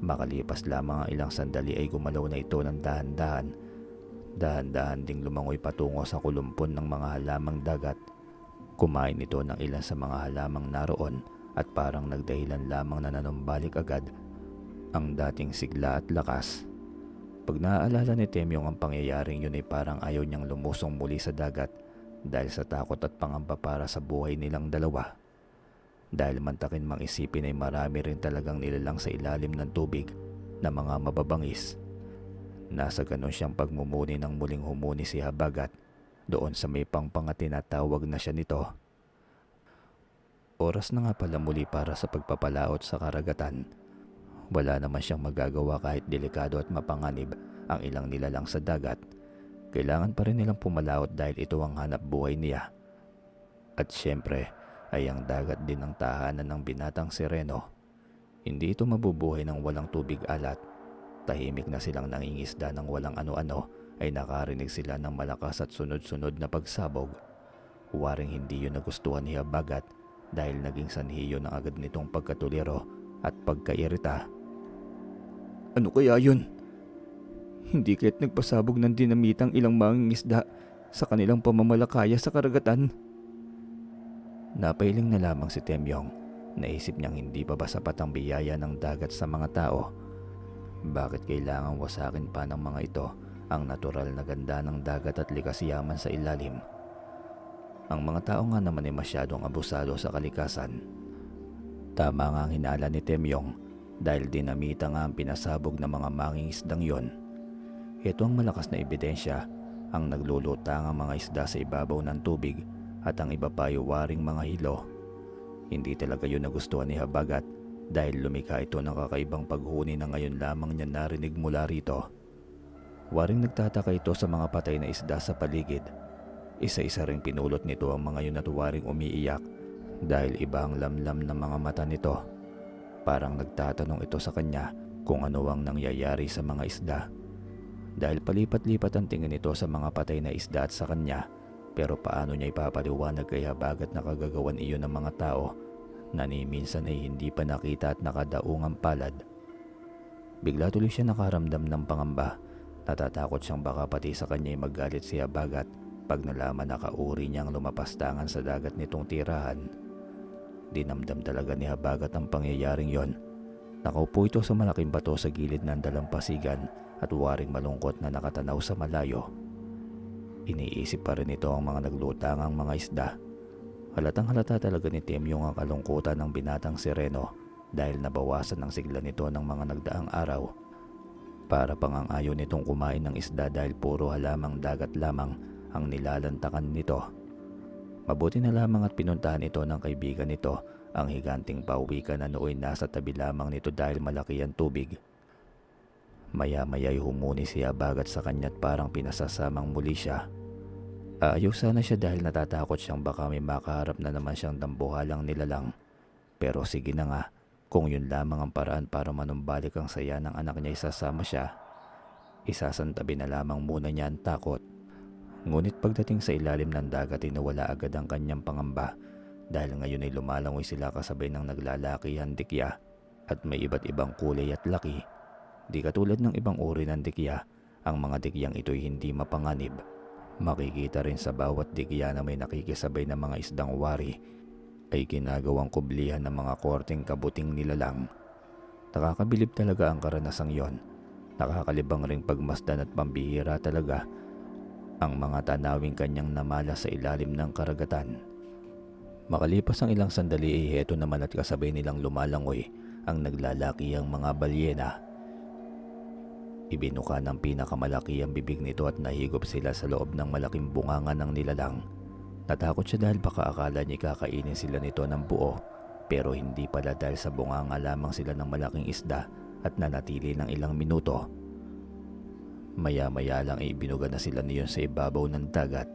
Makalipas lamang ang ilang sandali ay gumalaw na ito ng dahan-dahan. Dahan-dahan ding lumangoy patungo sa kulumpon ng mga halamang dagat. Kumain ito ng ilan sa mga halamang naroon at parang nagdahilan lamang na nanumbalik agad ang dating sigla at lakas. Pag naaalala ni Temyong ang pangyayaring yun ay parang ayaw niyang lumusong muli sa dagat dahil sa takot at pangamba para sa buhay nilang dalawa. Dahil mantakin mang isipin ay marami rin talagang nilalang sa ilalim ng tubig na mga mababangis. Nasa ganon siyang pagmumuni nang muling humuni si Habagat doon sa may pangpangatin at tawag na siya nito. Oras na nga pala muli para sa pagpapalaot sa karagatan. Wala naman siyang magagawa kahit delikado at mapanganib ang ilang nilalang sa dagat. Kailangan pa rin nilang pumalaot dahil ito ang hanap buhay niya. At syempre ay ang dagat din ang tahanan ng binatang sireno. Hindi ito mabubuhay ng walang tubig alat. Tahimik na silang nangingisda ng walang ano-ano ay nakarinig sila ng malakas at sunod-sunod na pagsabog. Waring hindi yun nagustuhan ni Habagat dahil naging sanhi yun ng agad nitong pagkatuliro at pagkairita. Ano kaya yun? Hindi kaya't nagpasabog ng dinamitang ilang mangingisda sa kanilang pamamalakaya sa karagatan? Napailing na lamang si Temyong. Naisip niyang hindi pa ba sapat ang biyaya ng dagat sa mga tao? Bakit kailangan wasakin pa ng mga ito ang natural na ganda ng dagat at likas yaman sa ilalim? Ang mga tao nga naman ay masyadong abusado sa kalikasan. Tama nga ang hinala ni Temyong dahil dinamita nga ang pinasabog ng mga mangingisdang yon. Ito ang malakas na ebidensya, ang naglulutang ang mga isda sa ibabaw ng tubig at ang iba pa ay waring mga hilo. Hindi talaga yun nagustuhan ni Habagat dahil lumikha ito ng kakaibang paghuni na ngayon lamang niya narinig mula rito. Waring nagtataka ito sa mga patay na isda sa paligid. Isa-isa ring pinulot nito ang mga yun at waring umiiyak dahil iba ang lamlam ng mga mata nito. Parang nagtatanong ito sa kanya kung ano ang nangyayari sa mga isda. Dahil palipat-lipat ang tingin nito sa mga patay na isda at sa kanya, pero paano niya ipapaliwanag kay Habagat na kagagawan iyon ng mga tao na ni minsan ay hindi pa nakita at nakadaungang palad. Bigla tuloy siya nakaramdam ng pangamba. Natatakot siyang baka pati sa kanya ay magalit si Habagat pag nalaman na kauri niyang lumapastangan sa dagat nitong tirahan. Dinamdam talaga ni Habagat ang pangyayaring yon. Nakaupo ito sa malaking bato sa gilid ng dalampasigan at waring malungkot na nakatanaw sa malayo. Iniisip pa rin ito ang mga naglutangang mga isda. Halatang halata talaga ni Temyong ang kalungkutan ng binatang sireno dahil nabawasan ang sigla nito ng mga nagdaang araw. Para pang ang ayaw nitong kumain ng isda dahil puro halamang dagat lamang ang nilalantakan nito. Mabuti na lamang at pinuntahan ito ng kaibigan nito, ang higanting pawikan na nooy nasa tabi lamang nito dahil malaki ang tubig. Maya-maya'y humuni si Habagat sa kanya't parang pinasasamang muli siya. Aayaw sana siya dahil natatakot siyang baka may makaharap na naman siyang dambuhalang nilalang. Pero sige na nga, kung yun lamang ang paraan para manumbalik ang saya ng anak niya isasama siya. Isasantabi na lamang muna niya ang takot. Ngunit pagdating sa ilalim ng dagat ay nawala agad ang kanyang pangamba dahil ngayon ay lumalangoy sila kasabay ng naglalakihang dikya at may iba't ibang kulay at laki. Di katulad ng ibang uri ng dikya, ang mga dikyang ito'y hindi mapanganib. Makikita rin sa bawat dikya na may nakikisabay na mga isdang wari ay ginagawang kublihan ng mga korteng kabuting nilalang. Nakakabilib talaga ang karanasang yon. Nakakalibang ring pagmasdan at pambihira talaga ang mga tanawing kanyang namala sa ilalim ng karagatan. Makalipas ang ilang sandali ay heto naman at kasabay nilang lumalangoy ang naglalakihang mga balyena. Ibinuka ng pinakamalaki ang bibig nito at nahigop sila sa loob ng malaking bunganga ng nilalang. Natakot siya dahil baka akala niya kakainin sila nito ng buo, pero hindi pala dahil sa bunganga lamang sila ng malaking isda at nanatili ng ilang minuto. Maya-maya lang ay ibinuga na sila niyon sa ibabaw ng dagat.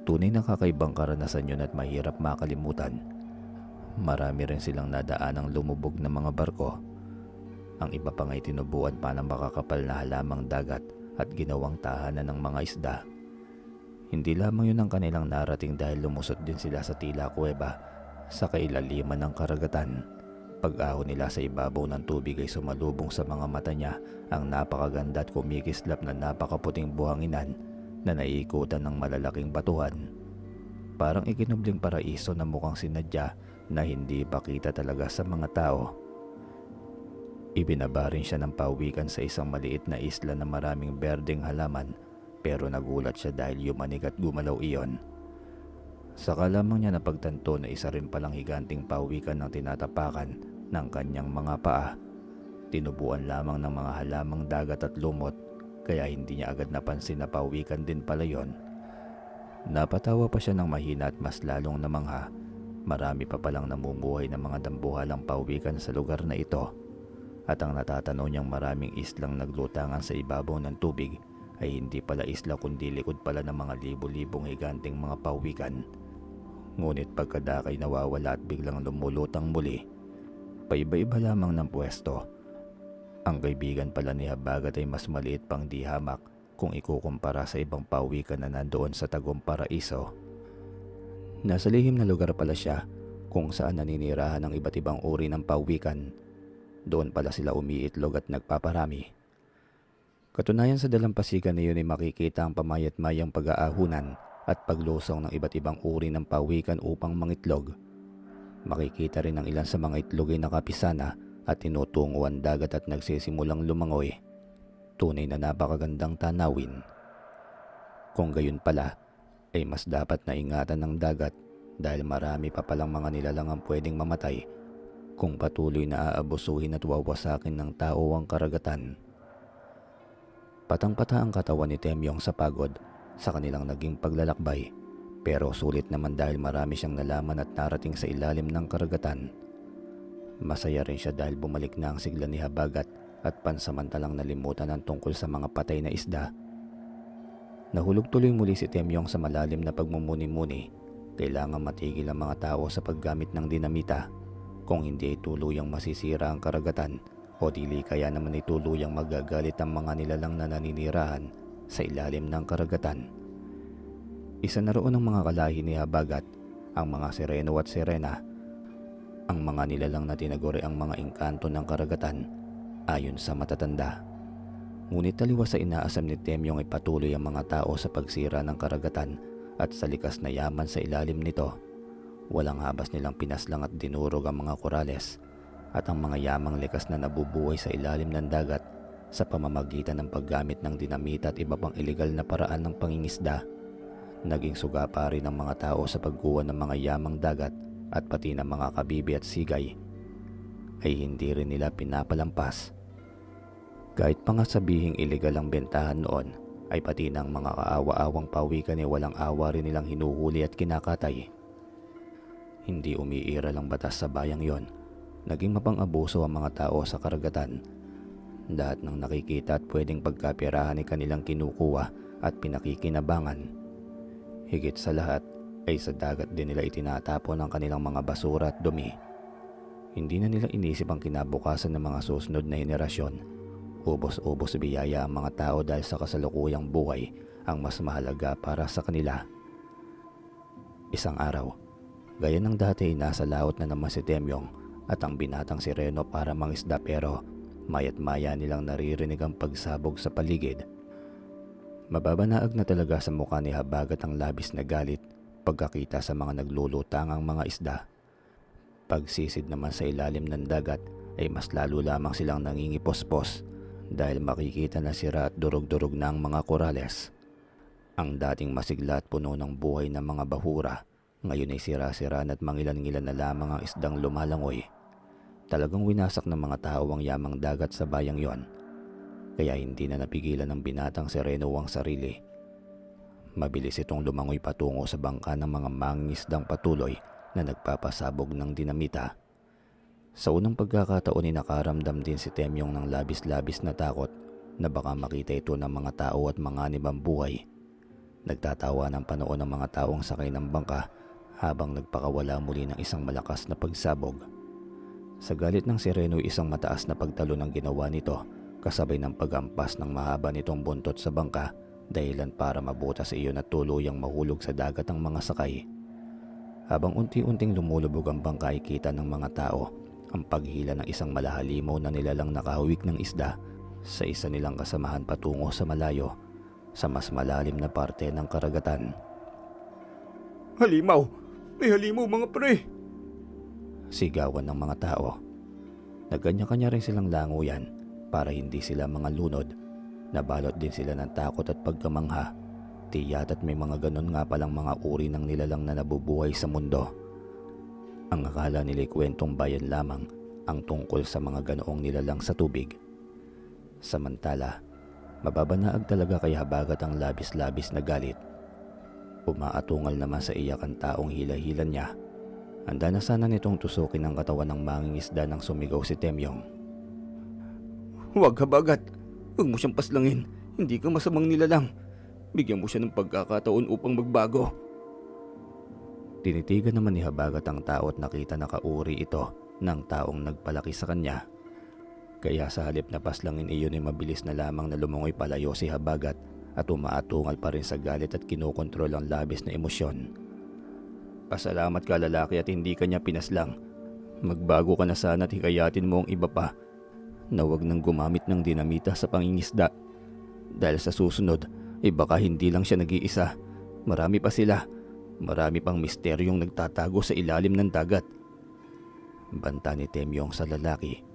Tunay na kakaibang karanasan yun at mahirap makalimutan. Marami rin silang nadaanang lumubog na mga barko. Ang iba pa nga'y tinubuan pa ng makakapal na halamang dagat at ginawang tahanan ng mga isda. Hindi lamang yun ang kanilang narating dahil lumusot din sila sa tila kuweba sa kailaliman ng karagatan. Pag-ahon nila sa ibabaw ng tubig ay sumalubong sa mga mata niya ang napakaganda at kumikislap na napakaputing buhanginan na naiikutan ng malalaking batuhan. Parang ikinubling paraiso na mukhang sinadya na hindi pa kita talaga sa mga tao. Ibinaba rin siya ng pawikan sa isang maliit na isla na maraming berdeng halaman, pero nagulat siya dahil yumanig at gumalaw iyon. Saka lamang niya napagtanto na isa rin palang higanting pawikan ng tinatapakan ng kanyang mga paa. Tinubuan lamang ng mga halamang dagat at lumot, kaya hindi niya agad napansin na pawikan din pala yon. Napatawa pa siya ng mahina at mas lalong namangha. Marami pa palang namumuhay ng mga dambuhalang pawikan sa lugar na ito. At ang natatanaw niyang maraming islang naglutangan sa ibabaw ng tubig ay hindi pala isla kundi likod pala ng mga libo-libong higanting mga pawikan. Ngunit pagkadakay nawawala at biglang lumulutang muli. Paiba-iba lamang ng pwesto. Ang kaibigan pala ni Habagat ay mas maliit pang di hamak kung ikukumpara sa ibang pawikan na nandoon sa Tagum Paraiso. Nasa lihim na lugar pala siya kung saan naninirahan ng iba't ibang uri ng pawikan. Doon pala sila umiitlog at nagpaparami. Katunayan sa dalampasigan na yun ay makikita ang pamayat-mayang pag-aahunan at paglusong ng iba't ibang uri ng pawikan upang mangitlog. Makikita rin ang ilan sa mga itlog ay nakapisana at tinutungo ang dagat at nagsisimulang lumangoy. Tunay na napakagandang tanawin. Kung gayon pala, ay mas dapat na ingatan ng dagat dahil marami pa palang mga nilalang ang pwedeng mamatay kung patuloy na aabusuhin at wawasakin ng tao ang karagatan. Patang-pata ang katawan ni Temyong sa pagod sa kanilang naging paglalakbay, pero sulit naman dahil marami siyang nalaman at narating sa ilalim ng karagatan. Masaya rin siya dahil bumalik na ang sigla ni Habagat at pansamantalang nalimutan ang tungkol sa mga patay na isda. Nahulog tuloy muli si Temyong sa malalim na pagmumuni-muni. Kailangan matigil ang mga tao sa paggamit ng dinamita. Kung hindi ay tuluyang masisira ang karagatan o dili kaya naman ay tuluyang magagalit ang mga nilalang na naninirahan sa ilalim ng karagatan. Isa na roon ang mga kalahi ni Habagat, ang mga sireno at sirena, ang mga nilalang na tinaguri ang mga engkanto ng karagatan ayon sa matatanda. Ngunit taliwas sa inaasam ni Temyong ay patuloy ang mga tao sa pagsira ng karagatan at sa likas na yaman sa ilalim nito. Walang habas nilang pinaslang at dinurog ang mga korales at ang mga yamang likas na nabubuhay sa ilalim ng dagat sa pamamagitan ng paggamit ng dinamita at iba pang ilegal na paraan ng pangingisda. Naging suga pa rin ng mga tao sa pagkuha ng mga yamang dagat at pati ng mga kabibi at sigay ay hindi rin nila pinapalampas. Kahit pa nga sabihing ilegal ang bentahan noon, ay pati ng mga kaawa-awang pawikan ay walang awa rin nilang hinuhuli at kinakatay. Hindi umiiral ang batas sa bayang yon. Naging mapang-abuso ang mga tao sa karagatan. Lahat ng nakikita at pwedeng pagkapirahan ay kanilang kinukuha at pinakikinabangan. Higit sa lahat ay sa dagat din nila itinatapon ang kanilang mga basura at dumi. Hindi na nila inisip ang kinabukasan ng mga susunod na henerasyon. Ubos-ubos biyaya ang mga tao dahil sa kasalukuyang buhay ang mas mahalaga para sa kanila. Isang araw, gaya ng dati ay nasa laot na naman si Temyong at ang binatang sireno para mangisda, pero maya't maya nilang naririnig ang pagsabog sa paligid. Mababanaag na talaga sa mukha ni Habagat ang labis na galit pagkakita sa mga naglulutangang mga isda. Pagsisid naman sa ilalim ng dagat ay mas lalo lamang silang nangingipospos dahil makikita na sira at durog-durog na ang mga korales. Ang dating masigla at puno ng buhay ng mga bahura, ngayon ay sira-siraan at mangilan-ngilan na lamang ang isdang lumalangoy. Talagang winasak ng mga tao ang yamang dagat sa bayang yon, kaya hindi na napigilan ng binatang sireno ang sarili. Mabilis itong lumangoy patungo sa bangka ng mga mangingisdang patuloy na nagpapasabog ng dinamita. Sa unang pagkakataon ay nakaramdam din si Temyong ng labis-labis na takot na baka makita ito ng mga tao at mga animang buhay. Nagtatawa ng panoon ng mga taong sakay ng bangka habang nagpakawala muli ng isang malakas na pagsabog. Sa galit ng sireno, isang mataas na pagtalo ng ginawa nito kasabay ng pagampas ng mahaba nitong buntot sa bangka, dahilan para mabutas sa iyon at tuluyang mahulog sa dagat ang mga sakay. Habang unti-unting lumulubog ang bangka, ay kita ng mga tao ang paghila ng isang malahalimaw na nilalang nakahawik ng isda sa isa nilang kasamahan patungo sa malayo, sa mas malalim na parte ng karagatan. Halimaw! May halimaw mga pre! Sigawan ng mga tao. Nagkanya-kanya rin silang languyan para hindi sila mga lunod. Nabalot din sila ng takot at pagkamangha. Tiyat at may mga ganon nga palang mga uri ng nilalang na nabubuhay sa mundo. Ang akala nila'y kwentong bayan lamang ang tungkol sa mga ganoong nilalang sa tubig. Samantala, mababanaag talaga kay Habagat ang labis-labis na galit. Umaatungal naman sa iyak ang taong hila-hila niya. Handa na sana nitong tusukin ang katawan ng mangingisda nang sumigaw si Temyong. Huwag Habagat! Huwag mo siyang paslangin. Hindi ka masamang nilalang. Bigyan mo siya ng pagkakataon upang magbago. Tinitigan naman ni Habagat ang tao at nakita na kauri ito ng taong nagpalaki sa kanya. Kaya sa halip na paslangin iyon ay mabilis na lamang na lumungoy palayo si Habagat at umaatungal pa rin sa galit at kinokontrol ang labis na emosyon. Pasalamat ka lalaki at hindi ka niya pinaslang. Magbago ka na sana at hikayatin mo ang iba pa na huwag nang gumamit ng dinamita sa pangingisda. Dahil sa susunod ay baka hindi lang siya nag-iisa. Marami pa sila. Marami pang misteryong nagtatago sa ilalim ng dagat. Banta ni Temyong sa lalaki.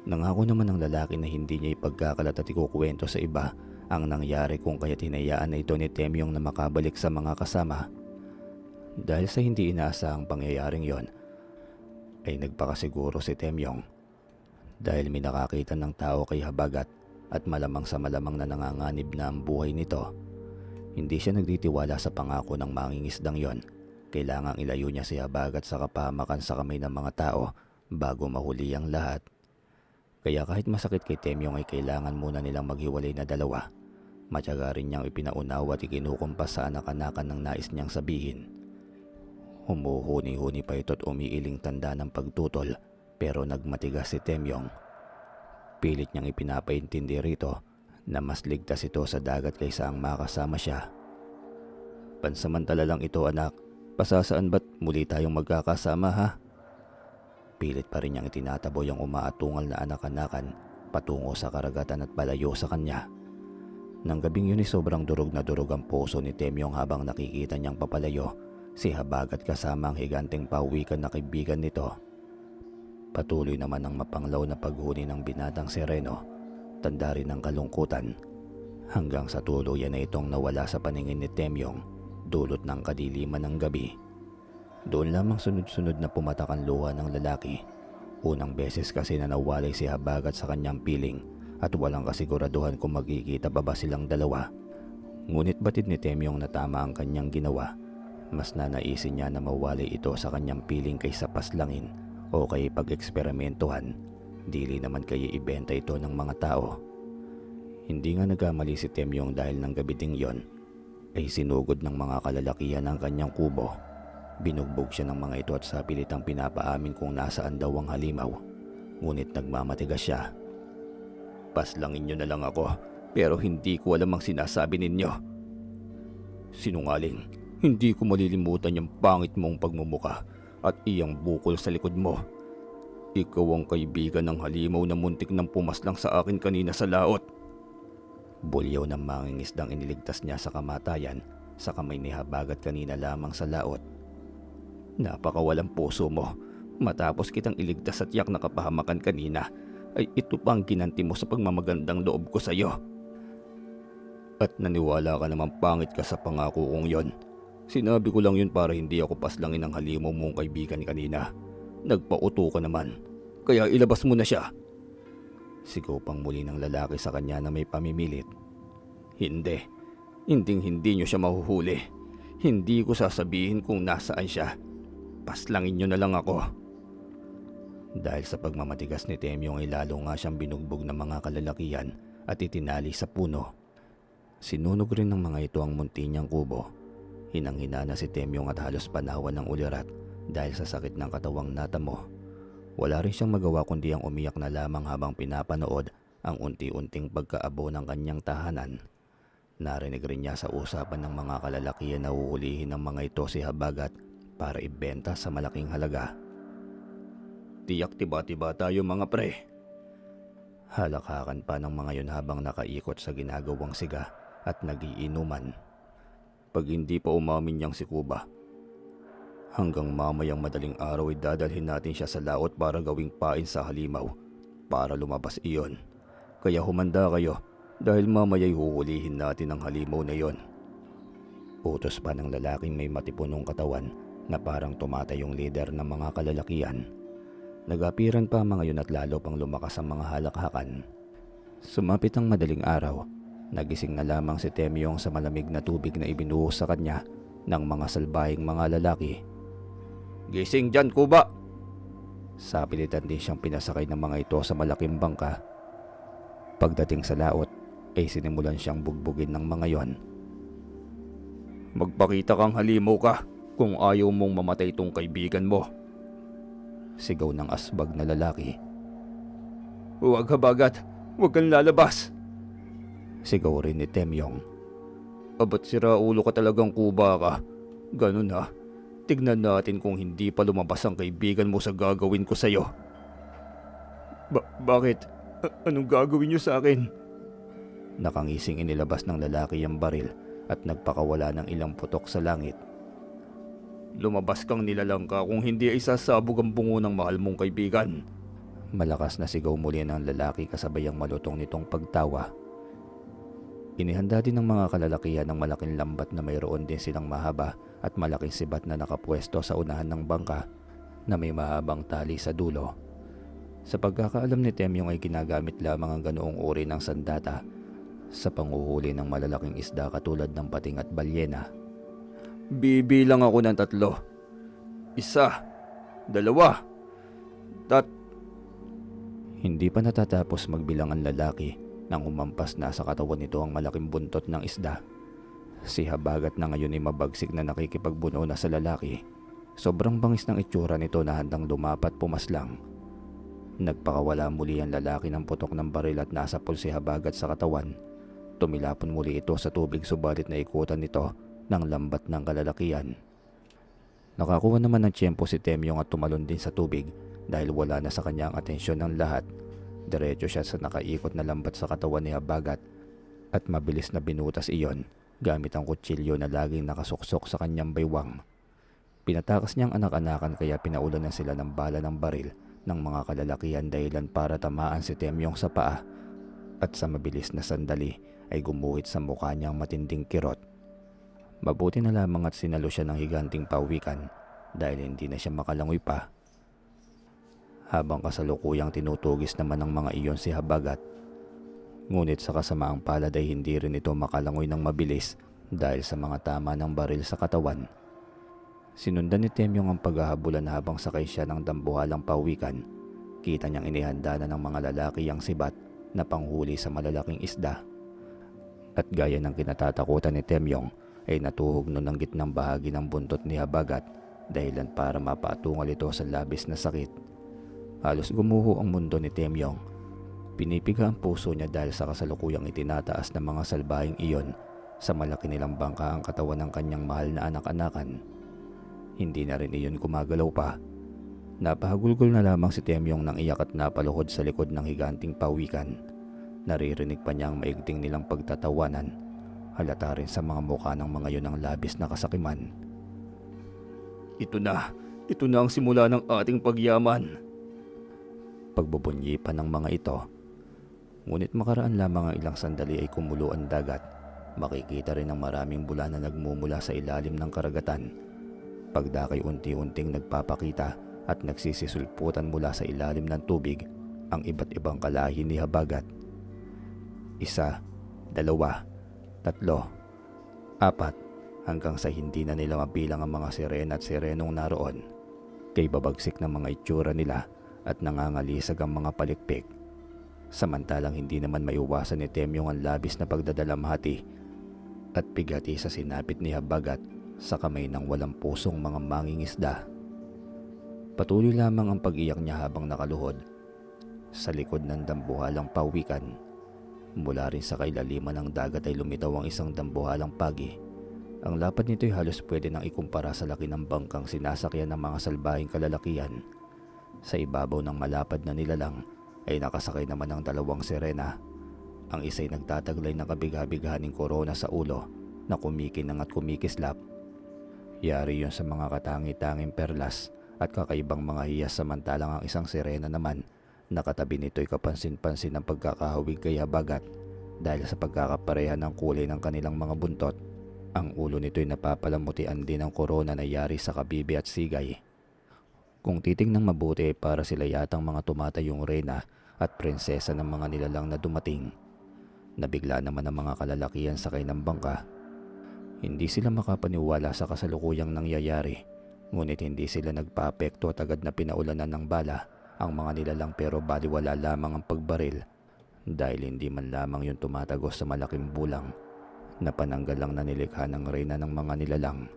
Nangako naman ng lalaki na hindi niya ipagkakalat at ikukwento sa iba ang nangyari kung kaya't hinayaan na ito ni Temyong na makabalik sa mga kasama. Dahil sa hindi inaasahang pangyayaring yon, ay nagpakasiguro si Temyong. Dahil may nakakita ng tao kay Habagat at malamang sa malamang na nanganganib na ang buhay nito, hindi siya nagtitiwala sa pangako ng mangingisdang yon. Kailangang ilayo niya si Habagat sa kapahamakan sa kamay ng mga tao bago mahuli ang lahat. Kaya kahit masakit kay Temyong ay kailangan muna nilang maghiwalay na dalawa. Matyaga rin niyang ipinaunawa at ikinukumpas sa anak-anakan ng nais niyang sabihin. Humuhuni-huni pa ito at umiiling tanda ng pagtutol, pero nagmatigas si Temyong. Pilit niyang ipinapaintindi rito na mas ligtas ito sa dagat kaysa ang makasama siya. Pansamantala lang ito anak, pasasaan ba't muli tayong magkakasama ha? Pilit pa rin niyang itinataboy ang umaatungal na anak-anakan patungo sa karagatan at palayo sa kanya. Nang gabing yun ay sobrang durog na durog ang puso ni Temyong habang nakikita niyang papalayo si Habagat kasama ang higanteng pawikan na kaibigan nito. Patuloy naman ang mapanglaw na paghuni ng binatang sireno, tanda rin ng kalungkutan, hanggang sa tuluyan na itong nawala sa paningin ni Temyong dulot ng kadiliman ng gabi. Doon lamang sunod-sunod na pumatak ang luha ng lalaki. Unang beses kasi na nawalay si Habagat sa kanyang piling at walang kasiguraduhan kung magkikita pa ba silang dalawa. Ngunit batid ni Temyong na tama ang kanyang ginawa. Mas nanaisin niya na mawalay ito sa kanyang piling kaysa paslangin o kay pag-eksperimentuhan. Dili naman kaya ibenta ito ng mga tao. Hindi nga nagkamali si Temyong dahil ng gabi ding yon ay sinugod ng mga kalalakihan ang kanyang kubo. Binugbog siya ng mga ito at sa pilitang pinapaamin kung nasaan daw ang halimaw. Ngunit nagmamatigas siya. Paslangin niyo na lang ako, pero hindi ko alam ang sinasabi ninyo. Sinungaling, hindi ko malilimutan yung pangit mong pagmumuka at iyang bukol sa likod mo. Ikaw ang kaibigan ng halimaw na muntik nang pumaslang sa akin kanina sa laot. Bulyaw ng mangingisdang iniligtas niya sa kamatayan sa kamay ni Habagat kanina lamang sa laot. Napakawalang puso mo. Matapos kitang iligtas at yak na kapahamakan kanina, ay ito pa ang ginanti mo sa pagmamagandang loob ko sa iyo. At naniwala ka naman pangit ka sa pangako kong yon. Sinabi ko lang yun para hindi ako paslangin ng halimaw mong kaibigan kanina. Nagpauto ka naman, kaya ilabas mo na siya. Sigaw pang muli ng lalaki sa kanya na may pamimilit. Hindi niyo siya mahuhuli. Hindi ko sasabihin kung nasaan siya. Paslangin niyo na lang ako. Dahil sa pagmamatigas ni Temyong ay lalo nga siyang binugbog ng mga kalalakihan at itinali sa puno. Sinunog rin ng mga ito ang munti niyang kubo. Hinang-hina na si Temyong at halos panawan ng ulirat dahil sa sakit ng katawang natamo. Wala rin siyang magawa kundi ang umiyak na lamang habang pinapanood ang unti-unting pagkaabo ng kanyang tahanan. Narinig rin niya sa usapan ng mga kalalakihan na uulihin ng mga ito si Habagat para ibenta sa malaking halaga. Tiyak tiba-tiba tayo mga pre. Halakhakan pa ng mga yun habang nakaikot sa ginagawang siga at nagiinuman. Pag hindi pa umamin niyang si Kuba, hanggang mamayang madaling araw ay dadalhin natin siya sa laot para gawing pain sa halimaw para lumabas iyon. Kaya humanda kayo dahil mamaya'y huhulihin natin ang halimaw na iyon. Utos pa ng lalaking may matipunong katawan na parang tumatayong lider ng mga kalalakihan. Nagapiran pa mga yun at lalo pang lumakas ang mga halakhakan. Sumapit ang madaling araw. Nagising na lamang si Temyong sa malamig na tubig na ibinuhos sa kanya ng mga salbahing mga lalaki. Gising dyan, Kuba! Sapilitan din siyang pinasakay ng mga ito sa malaking bangka. Pagdating sa laot ay sinimulan siyang bugbugin ng mga yon. Magpakita kang halimaw ka kung ayaw mong mamatay tong kaibigan mo. Sigaw ng asbag na lalaki. Huwag Habagat, huwag kang lalabas. Sigaw rin ni Temyong. Abat sira ulo ka talagang Kuba ka. Ganun ha. Tignan natin kung hindi pa lumabas ang kaibigan mo sa gagawin ko sa'yo. Bakit? Anong gagawin niyo sa akin? Nakangising inilabas ng lalaki ang baril at nagpakawala ng ilang putok sa langit. Lumabas kang nilalang ka kung hindi ay sasabog ang bungo ng mahal mong kaibigan. Malakas na sigaw muli ng lalaki kasabay ang malutong nitong pagtawa. Inihanda din ng mga kalalakihan ng malaking lambat na mayroon din silang mahaba at malaking sibat na nakapwesto sa unahan ng bangka na may mahabang tali sa dulo. Sa pagkakaalam ni Temyong ay ginagamit lamang ang ganoong uri ng sandata sa panguhuli ng malalaking isda katulad ng pating at balyena. Bibilang ako ng 3. 1, 2, Hindi pa natatapos magbilang ang lalaki nang umampas na sa katawan nito ang malaking buntot ng isda. Si Habagat na ngayon ay mabagsik na nakikipagbuno na sa lalaki. Sobrang bangis ng itsura nito na handang lumapat pumaslang. Nagpakawala muli ang lalaki ng putok ng baril at nasapol si Habagat sa katawan. Tumilapon muli ito sa tubig subalit naikutan nito ng lambat ng kalalakihan. Nakakuha naman ng tiyempo si Temyong at tumalon din sa tubig dahil wala na sa kanya ang atensyon ng lahat. Diretso siya sa nakaikot na lambat sa katawan ni Habagat at mabilis na binutas iyon gamit ang kutsilyo na laging nakasuksok sa kanyang baywang. Pinatakas niyang anak-anakan kaya pinaulan na sila ng bala ng baril ng mga kalalakihan dahilan para tamaan si Temyong sa paa at sa mabilis na sandali ay gumuhit sa mukha niya ang matinding kirot. Mabuti na lamang at sinalo siya ng higanting pawikan dahil hindi na siya makalangoy pa. Habang kasalukuyang tinutugis naman ng mga iyon si Habagat. Ngunit sa kasamaang palad ay hindi rin ito makalangoy ng mabilis dahil sa mga tama ng baril sa katawan. Sinundan ni Temyong ang paghahabulan habang sakay siya ng dambuhalang pawikan. Kita niyang inihanda na ng mga lalaki ang sibat na panghuli sa malalaking isda. At gaya ng kinatatakutan ni Temyong ay natuhog nun ang gitnang bahagi ng buntot ni Habagat dahilan para mapatungal ito sa labis na sakit. Halos gumuho ang mundo ni Temyong. Pinipiga ang puso niya dahil sa kasalukuyang itinataas ng mga salbahing iyon sa malaki nilang bangka ang katawan ng kanyang mahal na anak-anakan. Hindi na rin iyon gumagalaw pa. Napahagulgol na lamang si Temyong nang iyak at napaluhod sa likod ng higanting pawikan. Naririnig pa niya ang maigting nilang pagtatawanan. Halata rin sa mga mukha ng mga yun ang labis na kasakiman. Ito na ang simula ng ating pagyaman. Pagbubunyi pa ng mga ito. Ngunit makaraan lamang ang ilang sandali ay kumulo ang dagat. Makikita rin ang maraming bula na nagmumula sa ilalim ng karagatan. Pagdakay unti-unting nagpapakita at nagsisisulputan mula sa ilalim ng tubig ang iba't ibang kalahi ni Habagat. 1, 2, 3, 4 hanggang sa hindi na nila mabilang ang mga sirena at sirenong naroon. Kay babagsik ng mga itsura nila at nangangalisag ang mga palikpik. Samantalang hindi naman maiwasan ni Temyong ang labis na pagdadalamhati at bigati sa sinapit ni Habagat sa kamay ng walang pusong mga mangingisda. Patuloy lamang ang pag-iyak niya habang nakaluhod sa likod ng dambuhalang pawikan. Mula rin sa kailaliman ng dagat ay lumitaw ang isang dambuhalang pagi. Ang lapad nito ay halos pwede nang ikumpara sa laki ng bangkang sinasakyan ng mga salbahing kalalakihan. Sa ibabaw ng malapad na nilalang ay nakasakay naman ng dalawang sirena. Ang isa'y nagtataglay ng kabigha-bighaning korona sa ulo na kumikinang at kumikislap. Yari yon sa mga katangi-tanging perlas at kakaibang mga hiyas, samantalang ang isang sirena naman nakatabi nito ay kapansin-pansin ng pagkakahawig kay Habagat dahil sa pagkakapareha ng kulay ng kanilang mga buntot. Ang ulo nito ay napapalamutian din ng korona na yari sa kabibi at sigay. Kung titingnang mabuti ay para sila yatang mga tumatayong reyna at prinsesa ng mga nilalang na dumating. Nabigla naman ang mga kalalakihan sakay ng bangka. Hindi sila makapaniwala sa kasalukuyang nangyayari, ngunit hindi sila nagpa-apekto at agad na pinaulanan ng bala ang mga nilalang, pero baliwala lamang ang pagbaril dahil hindi man lamang yung tumatagos sa malaking bulang na pananggal lang na nilikha ng reyna ng mga nilalang.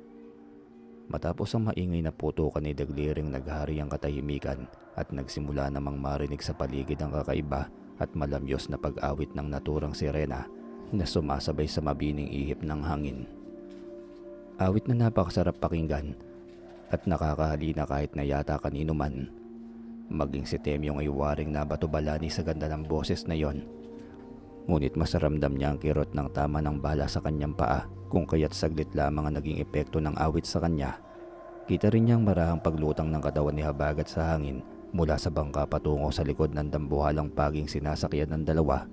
Matapos ang maingay na putukan ni Dagliring, naghari ang katahimikan at nagsimula namang marinig sa paligid ang kakaiba at malamyos na pag-awit ng naturang sirena na sumasabay sa mabining ihip ng hangin. Awit na napakasarap pakinggan at nakakahalina kahit na yata kanino man. Maging si Temyong ay waring nabato-balani sa ganda ng boses na yon. Ngunit mas ramdam niya ang kirot ng tama ng bala sa kanyang paa, kung kaya't saglit lamang ang naging epekto ng awit sa kanya. Kita rin niyang marahang paglutang ng katawan ni Habagat sa hangin mula sa bangka patungo sa likod ng dambuhalang paging sinasakyan ng dalawa.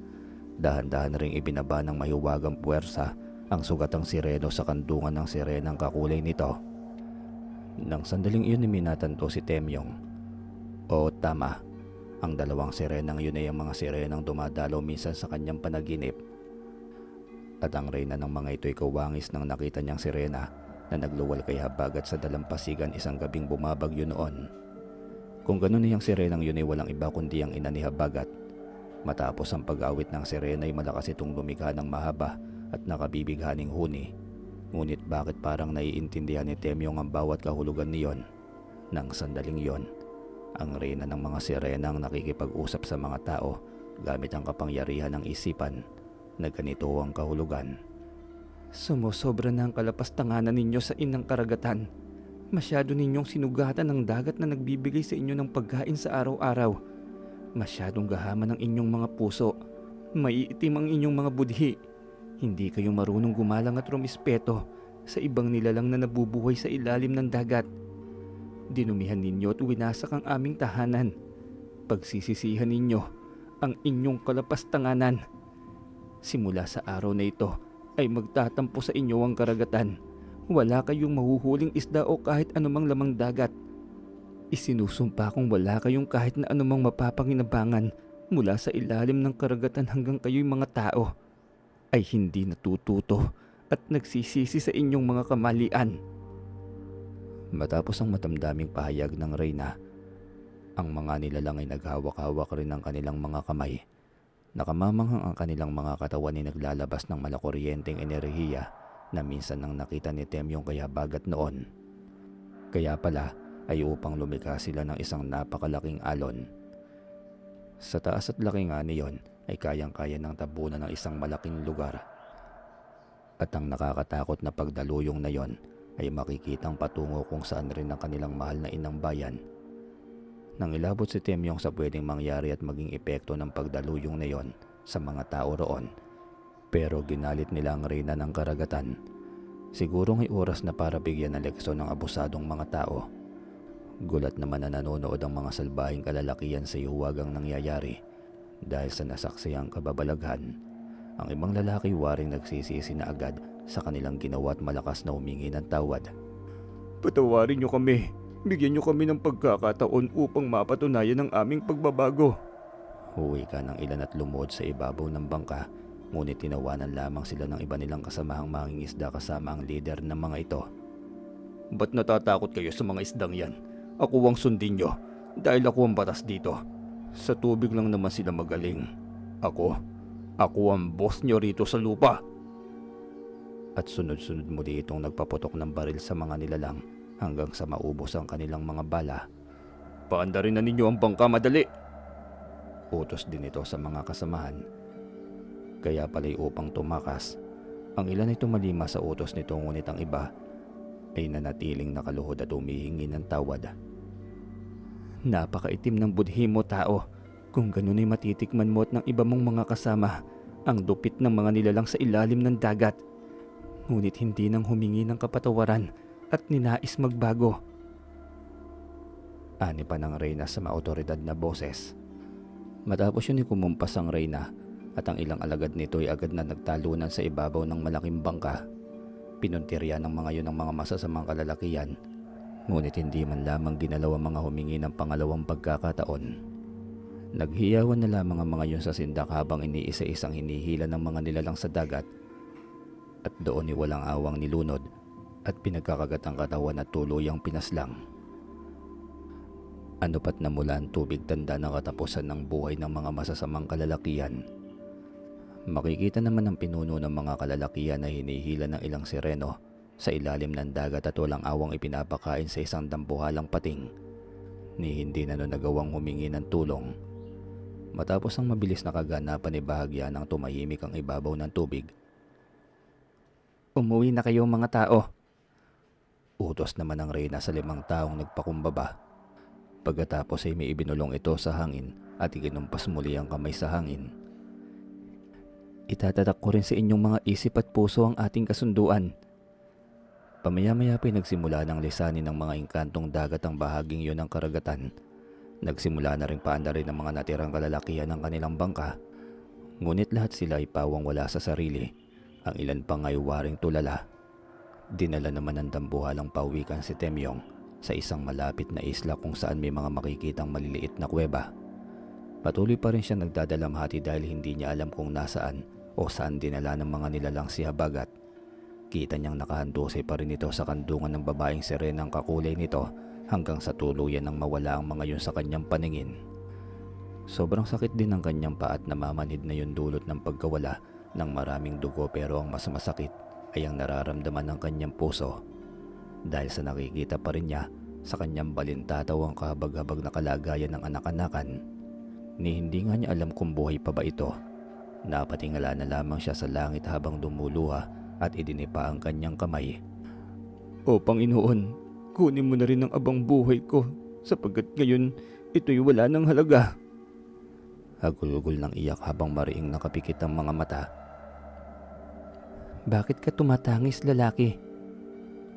Dahan-dahan ring ibinaba ng mahiwagang puwersa ang sugatang sireno sa kandungan ng sirenang kakulay nito. Nang sandaling iyon, minatanto si Temyong. Oo, tama. Ang dalawang sirenang yun ay ang mga sirenang dumadalaw minsan sa kanyang panaginip. At ang reyna ng mga ito ay kawangis nang nakita niyang sirena na nagluwal kay Habagat sa dalampasigan isang gabing bumabagyo noon. Kung ganun ay ang sirenang yun ay walang iba kundi ang ina ni Habagat. Matapos ang pag-awit ng sirena ay malakas itong lumikha ng mahaba at nakabibighaning huni. Ngunit bakit parang naiintindihan ni Temyong ang bawat kahulugan niyon? Nang sandaling yon, ang reyna ng mga sirena ang nakikipag-usap sa mga tao gamit ang kapangyarihan ng isipan na ganito ang kahulugan. Sumusobra na ang kalapastanganan ninyo sa inang karagatan. Masyado ninyong sinugatan ng dagat na nagbibigay sa inyo ng pagkain sa araw-araw. Masyadong gahaman ang inyong mga puso. Maiitim ang inyong mga budhi. Hindi kayo marunong gumalang at rumispeto sa ibang nilalang na nabubuhay sa ilalim ng dagat. Dinumihan ninyo at winasak ang aming tahanan. Pagsisisihan ninyo ang inyong kalapastanganan. Simula sa araw na ito ay magtatampo sa inyo ang karagatan. Wala kayong mahuhuling isda o kahit anumang lamang dagat. Isinusumpa kong wala kayong kahit na anumang mapapanginabangan mula sa ilalim ng karagatan hanggang kayo'y mga tao ay hindi natututo at nagsisisi sa inyong mga kamalian. Matapos ang matamdaming pahayag ng reyna, ang mga nilalang ay naghawak-hawak rin ng kanilang mga kamay. Nakamamanghang ang kanilang mga katawan ay naglalabas ng malakuryenteng enerhiya na minsan nang nakita ni Temyong kay Habagat noon. Kaya pala ay upang lumikha sila ng isang napakalaking alon. Sa taas at laki nga niyon ay kayang-kaya ng tabunan ng isang malaking lugar. At ang nakakatakot na pagdaluyong na yon ay makikitang patungo kung saan rin ang kanilang mahal na inang bayan. Nang ilabot si Temyong sa pwedeng mangyari at maging epekto ng pagdaluyong na yon sa mga tao roon, pero ginalit nila ang reyna ng karagatan. Siguro may oras na para bigyan ng leksyon ng abusadong mga tao. Gulat naman na nanonood ang mga salbahing kalalakihan sa hiwagang nangyayari dahil sa nasaksayang kababalaghan. Ang ibang lalaki waring nagsisisi na agad sa kanilang ginawa at malakas na humingi ng tawad. Patawarin niyo kami. Bigyan niyo kami ng pagkakataon upang mapatunayan ang aming pagbabago. Huwi ka ng ilan at lumuhod sa ibabaw ng bangka, ngunit tinawanan lamang sila ng iba nilang kasamahang mangingisda kasama ang leader ng mga ito. Ba't natatakot kayo sa mga isdang yan? Ako ang sundin niyo dahil ako ang batas dito. Sa tubig lang naman sila magaling. Ako ang boss nyo rito sa lupa. At sunod-sunod muli itong nagpaputok ng baril sa mga nilalang hanggang sa maubos ang kanilang mga bala. Paandarin na ninyo ang bangka madali. Utos din ito sa mga kasamahan. Kaya pala'y upang tumakas, ang ilan ay tumalima sa utos nito, ngunit ang iba ay nanatiling nakaluhod at humihingi ng tawad. Napakaitim ng budhi mo, tao. Kung ganun ay matitikman mo at ng iba mong mga kasama ang dupit ng mga nilalang sa ilalim ng dagat. Ngunit hindi nang humingi ng kapatawaran at ninais magbago. Ani pa ng reyna sa maotoridad na boses. Matapos yun ay kumumpas ang reyna at ang ilang alagad nito ay agad na nagtalunan sa ibabaw ng malaking bangka. Pinuntirya ng mga yun ang mga masasamang kalalakihan, ngunit hindi man lamang ginalaw ang mga humingi ng pangalawang pagkakataon. Naghiyawan na lamang ang mga yun sa sindak habang iniisa-isang hinihila ng mga nilalang sa dagat. At doon ay walang awang nilunod at pinagkakagat ang katawan at tuluyang pinaslang. Ano pat na mula ang tubig, tanda na katapusan ng buhay ng mga masasamang kalalakihan. Makikita naman ang pinuno ng mga kalalakihan na hinihila ng ilang sireno sa ilalim ng dagat at walang awang ipinapakain sa isang dambuhalang pating ni hindi na nagawang humingi ng tulong. Matapos ang mabilis na kaganapan ni bahagya ng tumahimik ang ibabaw ng tubig. Umuwi na kayo mga tao. Utos naman ng reyna sa 5 taong nagpakumbaba. Pagkatapos ay may ibinulong ito sa hangin at ikinumpas muli ang kamay sa hangin. Itatatak ko rin sa inyong mga isip at puso ang ating kasunduan. Pamaya-maya pa nagsimula ng lisanin ng mga engkantong dagat ang bahaging yun ng karagatan. Nagsimula na rin paandarin ng mga natirang kalalakihan ng kanilang bangka. Ngunit lahat sila ay pawang wala sa sarili. Ang ilan pa nga'y waring tulala. Dinala naman ng dambuhalang pawikan si Temyong sa isang malapit na isla kung saan may mga makikitang maliliit na kuweba. Patuloy pa rin siya nagdadalamhati dahil hindi niya alam kung nasaan o saan dinala ng mga nilalang si Habagat. Kita niyang nakahandusay pa rin ito sa kandungan ng babaeng sirenang kakulay nito hanggang sa tuluyan nang mawala ang mga yun sa kanyang paningin. Sobrang sakit din ng kanyang paa at namamanhid na yun dulot ng pagkawala ng maraming dugo, pero ang mas masakit ay ang nararamdaman ng kanyang puso dahil sa nakikita pa rin niya sa kanyang balintataw ang kahabag-habag na kalagayan ng anak-anakan. Ni hindi nga niya alam kung buhay pa ba ito. Napatingala na lamang siya sa langit habang dumuluha at idinipa ang kanyang kamay. O Panginoon, kunin mo na rin ang abang buhay ko sapagkat ngayon ito'y wala ng halaga. Hagulgol ng iyak habang mariing nakapikit ang mga mata. Bakit ka tumatangis, lalaki?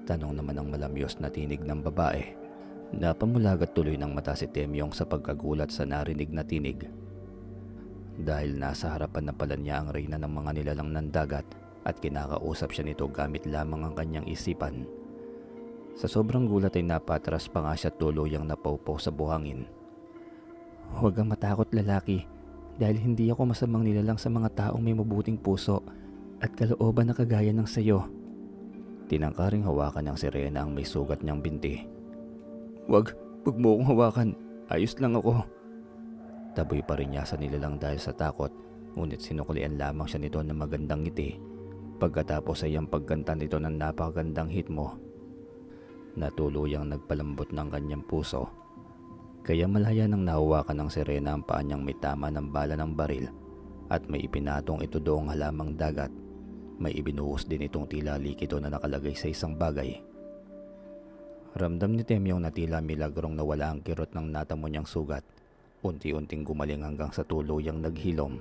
Tanong naman ang malamyos na tinig ng babae. Napamulagat tuloy ng mata si Temyong sa pagkagulat sa narinig na tinig. Dahil nasa harapan na pala niya ang reyna ng mga nilalang ng dagat at kinakausap siya nito gamit lamang ang kanyang isipan. Sa sobrang gulat ay napatras pa nga siya tuluyang napaupaw sa buhangin. Huwag kang matakot, lalaki, dahil hindi ako masamang nilalang sa mga taong may mabuting puso at kalooban na kagaya ng sayo. Tinangkaring hawakan ng sirena ang may sugat niyang binti. Wag mo akong hawakan. Ayos lang ako. Taboy pa rin niya sa nilalang dahil sa takot, ngunit sinuklian lamang siya nito ng magandang ngiti. Pagkatapos ay ang pagkanta nito ng napakagandang hitmo. Natuluyang nagpalambot ng kanyang puso. Kaya malaya nang nahawakan ng sirena ang paa niyang may tama ng bala ng baril at may ipinatong ito doong halamang dagat. May ibinuhos din itong tila likido na nakalagay sa isang bagay. Ramdam ni Temyong na tila milagrong nawala ang kirot ng natamo niyang sugat. Unti-unting gumaling hanggang sa tuluyang naghilom.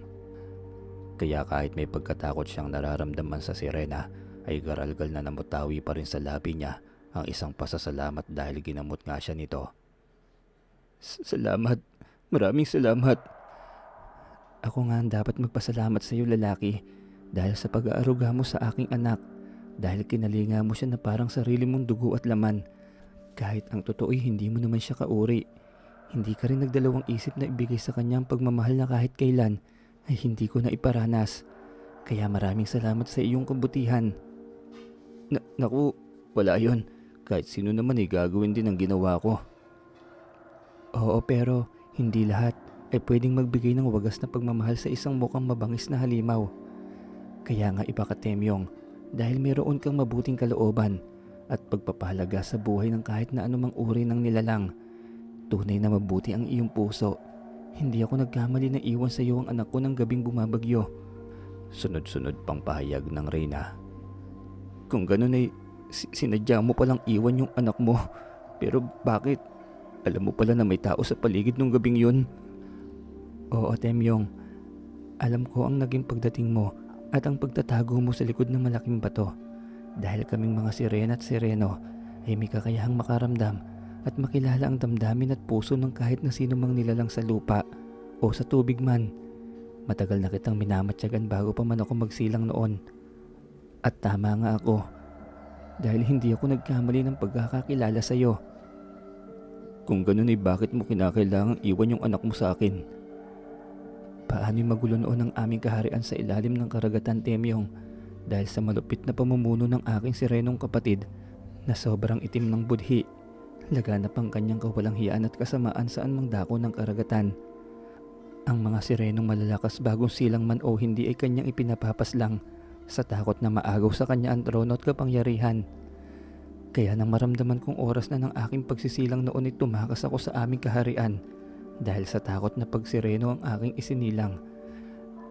Kaya kahit may pagkatakot siyang nararamdaman sa sirena, ay garalgal na namutawi pa rin sa labi niya ang isang pasasalamat dahil ginamot nga siya nito. Salamat. Maraming salamat. Ako nga ang dapat magpasalamat sa iyo, lalaki, dahil sa pag-aaruga mo sa aking anak, dahil kinalinga mo siya na parang sarili mong dugo at laman. Kahit ang totoo'y hindi mo naman siya kauri. Hindi ka rin nagdalawang isip na ibigay sa kanya ang pagmamahal na kahit kailan ay hindi ko na iparanas. Kaya maraming salamat sa iyong kabutihan. Naku, wala yon. Kahit sino naman ay gagawin din ang ginawa ko. Oo, pero hindi lahat. ay pwedeng magbigay ng wagas na pagmamahal sa isang mukhang mabangis na halimaw. Kaya nga iba ka, Temyong, dahil mayroon kang mabuting kalooban at pagpapahalaga sa buhay ng kahit na anumang uri ng nilalang. Tunay na mabuti ang iyong puso. Hindi ako nagkamali na iwan sa iyo ang anak ko ng gabing bumabagyo. Sunod-sunod pang pahayag ng Reyna. Kung ganun ay sinadya mo palang iwan yung anak mo. Pero bakit? Alam mo pala na may tao sa paligid nung gabing yun. Oo, Temyong. Alam ko ang naging pagdating mo at ang pagtatago mo sa likod ng malaking bato. Dahil kaming mga sirena at sireno ay may kakayahang makaramdam at makilala ang damdamin at puso ng kahit na sino mang nilalang sa lupa o sa tubig man. Matagal na kitang minamatyagan bago pa man ako magsilang noon. At tama nga ako, dahil hindi ako nagkamali ng pagkakakilala sa iyo. Kung ganun ay bakit mo kinakailangang iwan yung anak mo sa akin? Paano'y magulo noon ang aming kaharian sa ilalim ng karagatan, Temyong, dahil sa malupit na pamumuno ng aking sirenong kapatid na sobrang itim ng budhi. Laganap ang kanyang kawalang hiyaan at kasamaan saan mang dako ng karagatan. Ang mga sirenong malalakas bagong silang man o hindi ay kanyang ipinapapaslang sa takot na maagaw sa kanya ang trono at kapangyarihan. Kaya nang maramdaman kong oras na ng aking pagsisilang noon ay tumakas ako sa aming kaharian dahil sa takot na pagsireno ang aking isinilang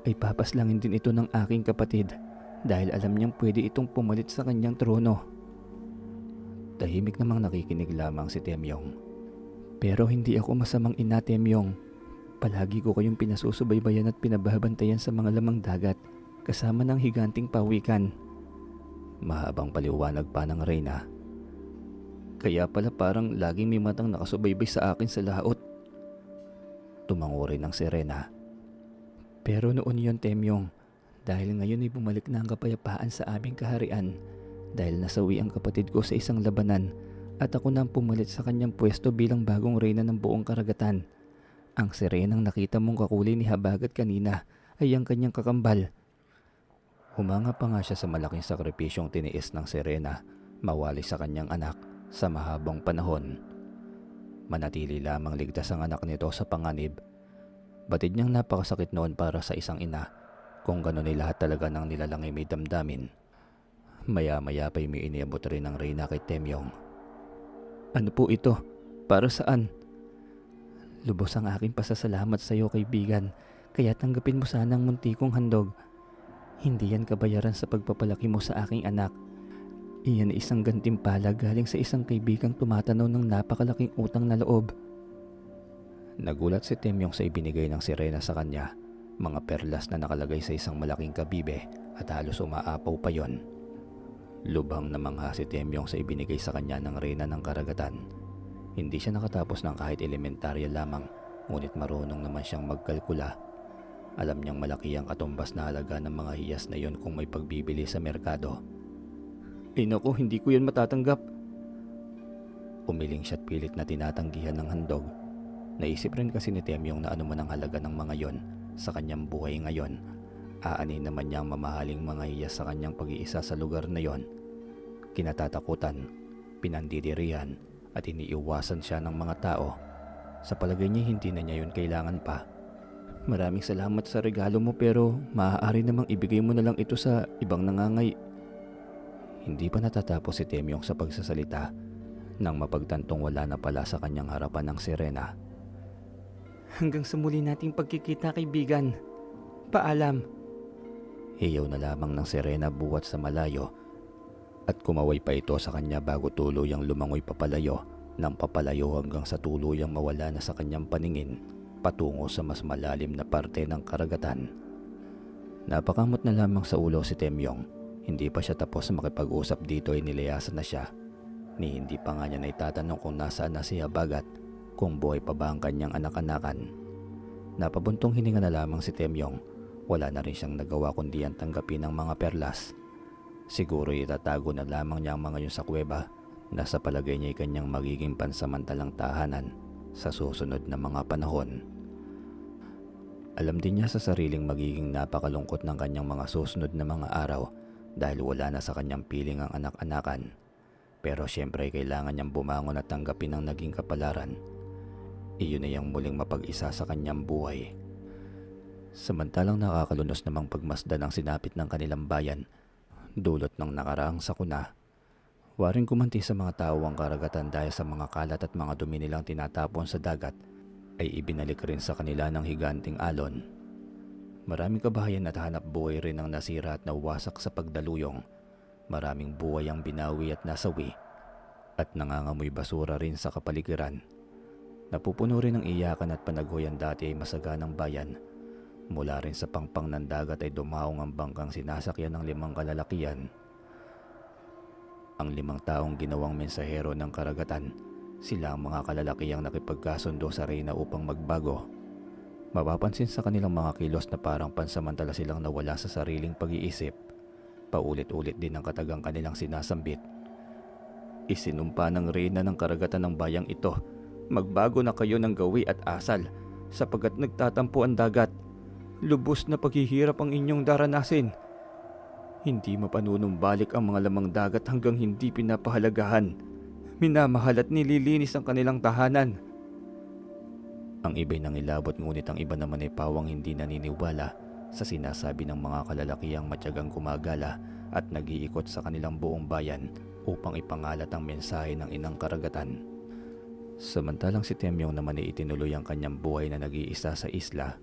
ay papaslangin din ito ng aking kapatid dahil alam niyang pwede itong pumalit sa kanyang trono. Tahimik namang nakikinig lamang si Temyong. Pero hindi ako masamang ina, Temyong. Palagi ko kayong pinasusubaybayan at pinababantayan sa mga lamang dagat kasama ng higanting pawikan. Mahabang paliwanag pa ng Reyna. Kaya pala parang laging may matang nakasubaybay sa akin sa laot. Tumango rin ang sirena. Pero noon yon, Temyong, dahil ngayon ay bumalik na ang kapayapaan sa aming kaharian dahil nasawi ang kapatid ko sa isang labanan at ako na ang pumalit sa kanyang pwesto bilang bagong reyna ng buong karagatan. Ang sirenang nakita mong kakulay ni Habagat kanina ay ang kanyang kakambal. Humanga pa nga siya sa malaking sakripisyong tiniis ng sirena mawali sa kanyang anak sa mahabang panahon. Manatili lamang ligtas ang anak nito sa panganib. Batid niyang napakasakit noon para sa isang ina kung gano'n ay lahat talaga ng nilalang ay may damdamin. Maya-maya pa'y may iniabot rin ng Reyna kay Temyong. Ano po ito? Para saan? Lubos ang aking pasasalamat sa iyo, kaibigan, kaya tanggapin mo sana ang munti kong handog. Hindi yan kabayaran sa pagpapalaki mo sa aking anak. Iyan ay isang gantimpala galing sa isang kaibigang tumatanaw ng napakalaking utang na loob. Nagulat si Temyong sa ibinigay ng sirena sa kanya, mga perlas na nakalagay sa isang malaking kabibe at halos umaapaw pa yon. Lubhang namangha si Temyong sa ibinigay sa kanya ng Reyna ng Karagatan. Hindi siya nakatapos ng kahit elementarya lamang, ngunit marunong naman siyang magkalkula. Alam niyang malaki ang katumbas na halaga ng mga hiyas na yon kung may pagbibili sa merkado. Naku, hindi ko yan matatanggap. Umiling siya't pilit na tinatanggihan ng handog. Naisip rin kasi ni Temyong na anuman ang halaga ng mga yon sa kanyang buhay ngayon, aanin naman niya ang mamahaling mga hiyas sa kanyang pag-iisa sa lugar na yon. Kinatatakutan, pinandidirihan, at iniiwasan siya ng mga tao. Sa palagay niya hindi na niya yun kailangan pa. Maraming salamat sa regalo mo pero maaari namang ibigay mo na lang ito sa ibang nangangay. Hindi pa natatapos si Temyong sa pagsasalita nang mapagtantong wala na pala sa kanyang harapan ng sirena. Hanggang sa muli nating pagkikita, kaibigan. Paalam. Hiyaw na lamang ng sirena buwat sa malayo at kumaway pa ito sa kanya bago tuluyang lumangoy papalayo nang papalayo hanggang sa tuluyang mawala na sa kanyang paningin patungo sa mas malalim na parte ng karagatan. Napakamot na lamang sa ulo si Temyong. Hindi pa siya tapos na makipag-usap dito ay nilayasan na siya. Ni hindi pa nga niya naitatanong kung nasaan na si Habagat, kung buhay pa ba ang kanyang anak-anakan. Napabuntong hininga na lamang si Temyong. Wala na rin siyang nagawa kundi ang tanggapin ng mga perlas. Siguro itatago na lamang niya ang mga yun sa kuweba na sa palagay niya ay kanyang magiging pansamantalang tahanan sa susunod na mga panahon. Alam din niya sa sariling magiging napakalungkot ng kanyang mga susunod na mga araw dahil wala na sa kanyang piling ang anak-anakan. Pero siyempre kailangan niyang bumangon at tanggapin ang naging kapalaran. iyon ay ang muling mapag-isa sa kanyang buhay. Samantalang nakakalunos namang pagmasdan ang sinapit ng kanilang bayan, dulot ng nakaraang sakuna. Waring gumanti sa mga tao ang karagatan dahil sa mga kalat at mga dumi nilang tinatapon sa dagat, ay ibinalik rin sa kanila ng higanting alon. Maraming kabahayan at hanap buhay rin ang nasira at nawasak sa pagdaluyong. Maraming buhay ang binawi at nasawi, at nangangamoy basura rin sa kapaligiran. Napupuno rin ng iyakan at panaghoyan dati ay masaganang bayan. Mula rin sa pangpang ng dagat ay dumaong ang bangkang sinasakyan ng 5 kalalakian. Ang 5 taong ginawang mensahero ng karagatan, sila ang mga kalalakiyang nakipagkasundo sa reyna upang magbago. Mapapansin sa kanilang mga kilos na parang pansamantala silang nawala sa sariling pag-iisip. Paulit-ulit din ang katagang kanilang sinasambit. Isinumpa ng reyna ng karagatan ng bayang ito, magbago na kayo ng gawi at asal, sapagkat nagtatampo ang dagat. Lubos na paghihirap ang inyong daranasin. Hindi mapanunumbalik ang mga lamang dagat hanggang hindi pinapahalagahan, minamahal at nililinis ang kanilang tahanan. Ang iba'y nangilabot, ngunit ang iba naman ay pawang hindi naniniwala sa sinasabi ng mga kalalakihang matyagang gumagala at nag-iikot sa kanilang buong bayan upang ipangalat ang mensahe ng inang karagatan. Samantalang si Temyong naman ay itinuloy ang kanyang buhay na nag-iisa sa isla.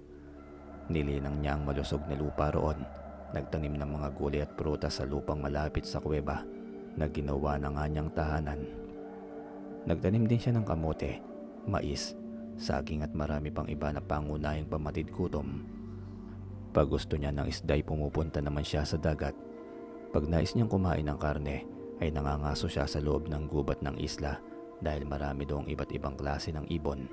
Nilinang niya ang malusog na lupa roon, nagtanim ng mga gulay at prutas sa lupang malapit sa kuweba na ginawa na nga niyang tahanan. Nagtanim din siya ng kamote, mais, saging at marami pang iba na pangunahing pamatid gutom. Pag gusto niya ng isda'y pumupunta naman siya sa dagat. Pag nais niyang kumain ng karne ay nangangaso siya sa loob ng gubat ng isla dahil marami doong iba't ibang klase ng ibon,